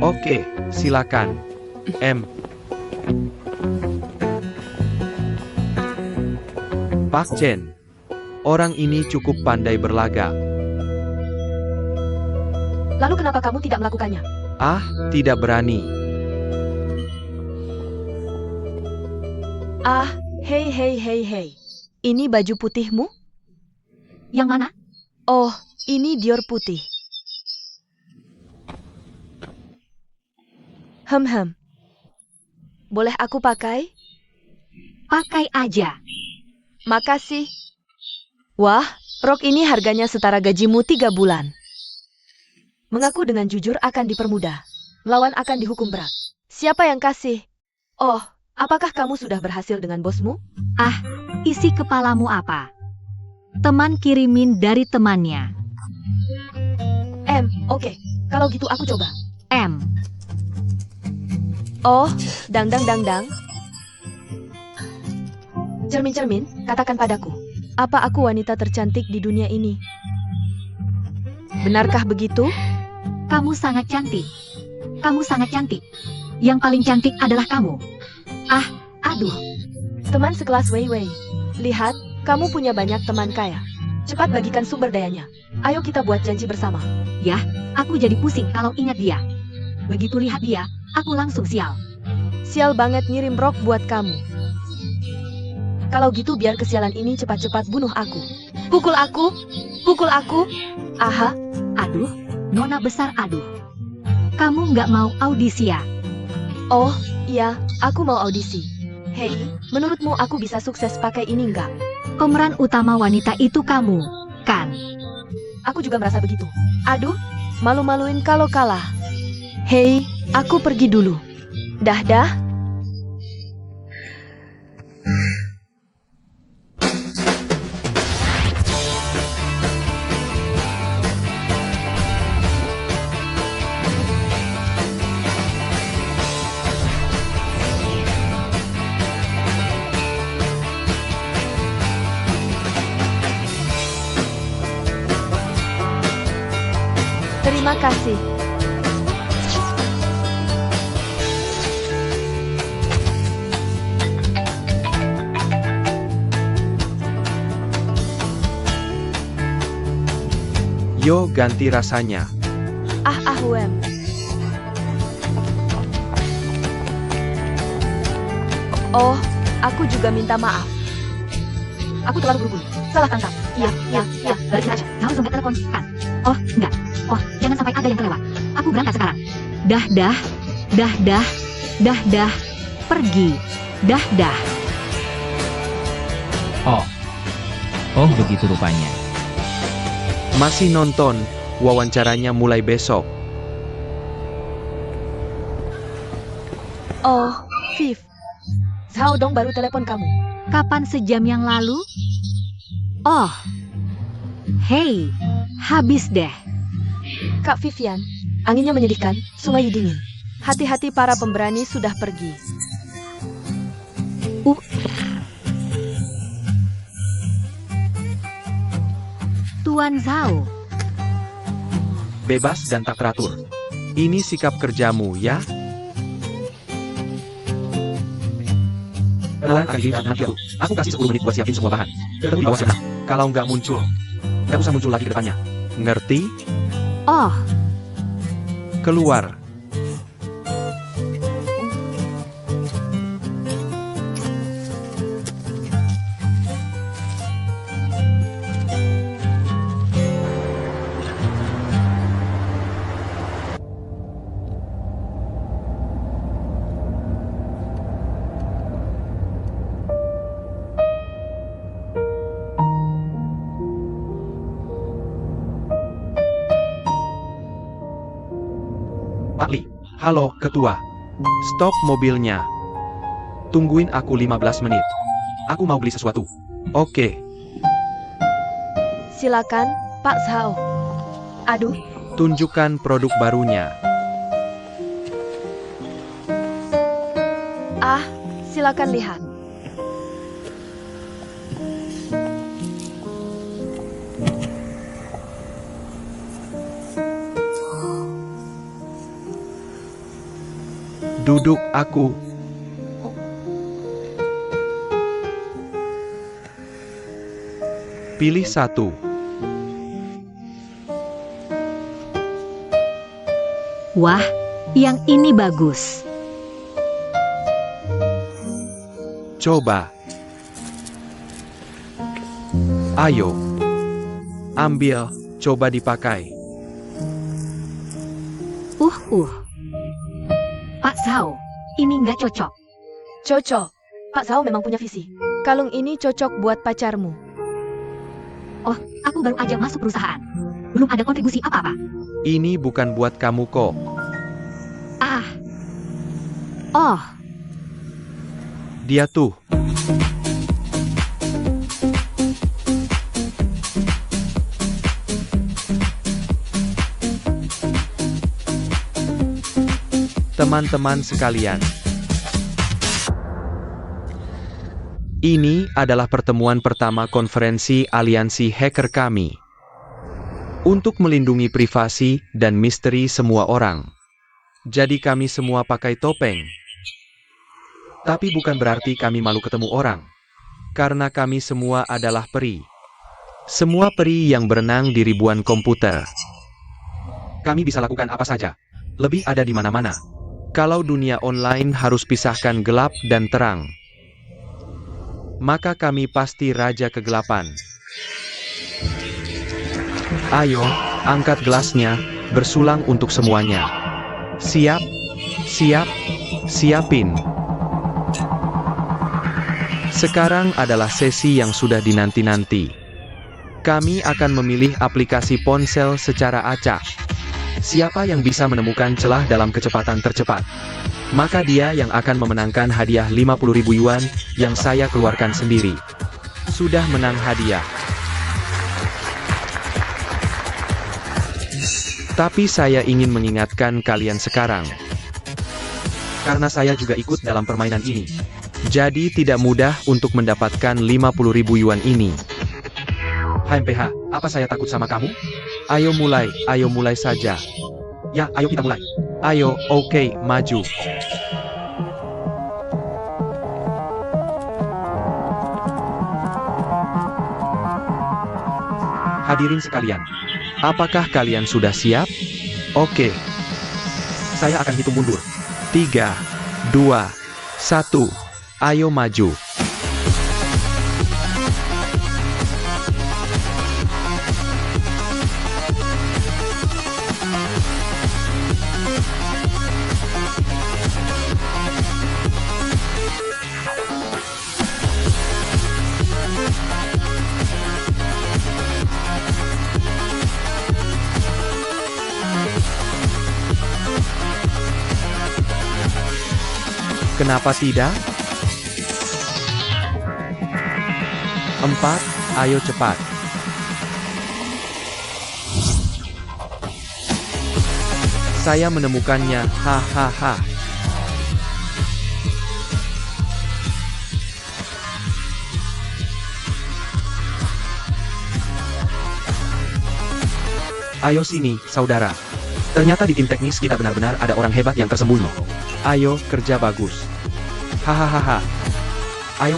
Oke, silakan. Pak Chen. Orang ini cukup pandai berlaga. Lalu kenapa kamu tidak melakukannya? Tidak berani. Hei. Ini baju putihmu? Yang mana? Oh, ini Dior putih. Boleh aku pakai? Pakai aja. Makasih. Wah, rok ini harganya setara gajimu 3 bulan. Mengaku dengan jujur akan dipermudah. Melawan akan dihukum berat. Siapa yang kasih? Oh, apakah kamu sudah berhasil dengan bosmu? Isi kepalamu apa? Teman kirimin dari temannya. Oke. Kalau gitu aku coba. M. Oh, dang. Cermin, katakan padaku, apa aku wanita tercantik di dunia ini? Benarkah begitu? Kamu sangat cantik. Kamu sangat cantik. Yang paling cantik adalah kamu. Ah, aduh. Teman sekelas Wei Wei. Lihat, kamu punya banyak teman kaya. Cepat bagikan sumber dayanya. Ayo kita buat janji bersama. Yah, aku jadi pusing kalau ingat dia. Begitu lihat dia, aku langsung sial. Sial banget ngirim rok buat kamu. Kalau gitu biar kesialan ini cepat-cepat bunuh aku. Pukul aku! Pukul aku! Aha, Aduh, nona besar aduh. Kamu nggak mau audisi ya? oh, iya, aku mau audisi. Hei, menurutmu aku bisa sukses pakai ini nggak? Pemeran utama wanita itu kamu, kan? Aku juga merasa begitu. Aduh, malu-maluin kalau kalah. Hei, aku pergi dulu. Dah. Terima kasih. Yo, ganti rasanya. Wem. Oh, aku juga minta maaf. Aku terlalu buru-buru. Salah tangkap. Iya, balikin aja. Kamu langsung telepon, kan? Oh, enggak. Oh, jangan sampai ada yang kelewat. Aku berangkat sekarang. Dah. Pergi. Dah. Oh begitu rupanya. Masih nonton, wawancaranya mulai besok. Oh, Viv. Zhao Dong baru telepon kamu. Kapan sejam yang lalu? Oh. Hei, habis deh. Kak Vivian, anginnya menyedihkan, sungai dingin. Hati-hati para pemberani sudah pergi. Tuan Zhao. Bebas dan tak teratur. Ini sikap kerjamu, ya? Kenalan akan dilihat nanti aku kasih 10 menit buat siapin semua bahan. Ketemu di bawah sana. Kalau nggak muncul, nggak usah muncul lagi ke depannya. Ngerti? Oh, Keluar. Pak Li, halo, ketua. Stop mobilnya. Tungguin aku 15 menit. Aku mau beli sesuatu. Oke, Silakan, Pak Zhao. Aduh, tunjukkan produk barunya. silakan lihat. Duduk aku. Pilih satu. wah, yang ini bagus. Coba. Ayo. Ambil, coba dipakai. Pak Zhao, ini nggak cocok. Cocok. Pak Zhao memang punya visi. Kalung ini cocok buat pacarmu. Oh, aku baru aja masuk perusahaan. Belum ada kontribusi apa-apa. Ini bukan buat kamu kok. Oh, Dia tuh. Teman-teman sekalian, ini adalah pertemuan pertama konferensi aliansi hacker kami. Untuk melindungi privasi dan misteri semua orang. Jadi kami semua pakai topeng. Tapi bukan berarti kami malu ketemu orang. Karena kami semua adalah peri. Semua peri yang berenang di ribuan komputer. Kami bisa lakukan apa saja. Lebih ada di mana-mana. Kalau dunia online harus pisahkan gelap dan terang, maka kami pasti raja kegelapan. Ayo, angkat gelasnya, bersulang untuk semuanya. Siap, siap, siapin. Sekarang adalah sesi yang sudah dinanti-nanti. Kami akan memilih aplikasi ponsel secara acak. Siapa yang bisa menemukan celah dalam kecepatan tercepat, maka dia yang akan memenangkan hadiah 50.000 yuan yang saya keluarkan sendiri. Sudah menang hadiah. Tapi saya ingin mengingatkan kalian sekarang. Karena saya juga ikut dalam permainan ini. Jadi tidak mudah untuk mendapatkan 50.000 yuan ini. HMPH, apa saya takut sama kamu? Ayo mulai saja. Ya, ayo kita mulai. Ayo, oke, maju. Hadirin sekalian, apakah kalian sudah siap? Oke. Saya akan hitung mundur. 3, 2, 1. Ayo maju. Kenapa tidak? 4, ayo cepat. Saya menemukannya, hahaha. Ayo sini, saudara. Ternyata di tim teknis kita benar-benar ada orang hebat yang tersembunyi. Ayo, kerja bagus. Hahaha. Ayo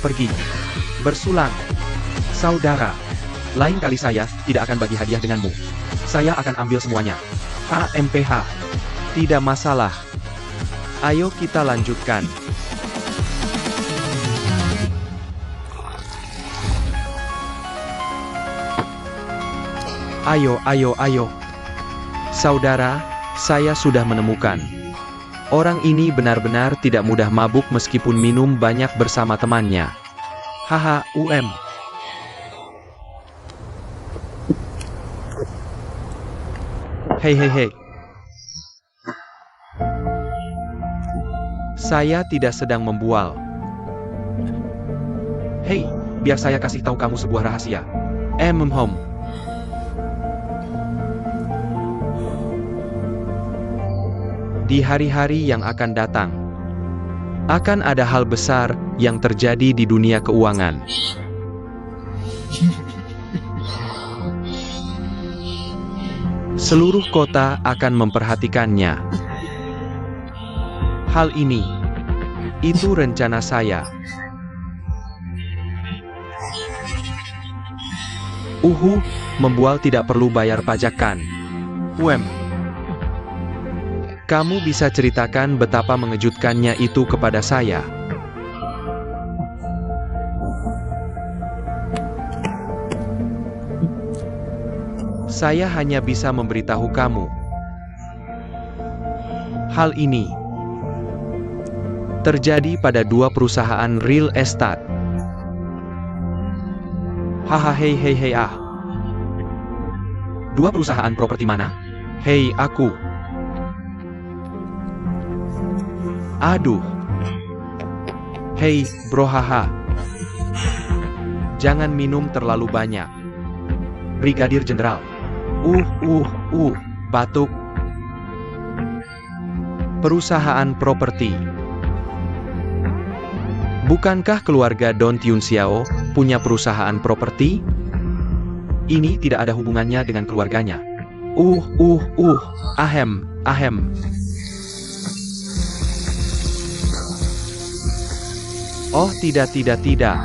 pergi. Bersulang. Saudara. Lain kali saya tidak akan bagi hadiah denganmu. Saya akan ambil semuanya. HMPH. Tidak masalah. Ayo kita lanjutkan. Ayo. Saudara, saya sudah menemukan. Orang ini benar-benar tidak mudah mabuk meskipun minum banyak bersama temannya. Haha, Hei. Saya tidak sedang membual. Hei, biar saya kasih tahu kamu sebuah rahasia. Di hari-hari yang akan datang, akan ada hal besar yang terjadi di dunia keuangan. Seluruh kota akan memperhatikannya. Hal ini, itu rencana saya. Membual tidak perlu bayar pajak kan? Kamu bisa ceritakan betapa mengejutkannya itu kepada saya. Saya hanya bisa memberitahu kamu. Hal ini terjadi pada 2 perusahaan real estate. Hahaha. 2 perusahaan properti mana? Hei, aku. Aduh. Hei, bro, haha. Jangan minum terlalu banyak. Brigadir Jenderal. Batuk. Perusahaan properti. Bukankah keluarga Don Tiun Xiao punya perusahaan properti? Ini tidak ada hubungannya dengan keluarganya. Ahem. Oh tidak.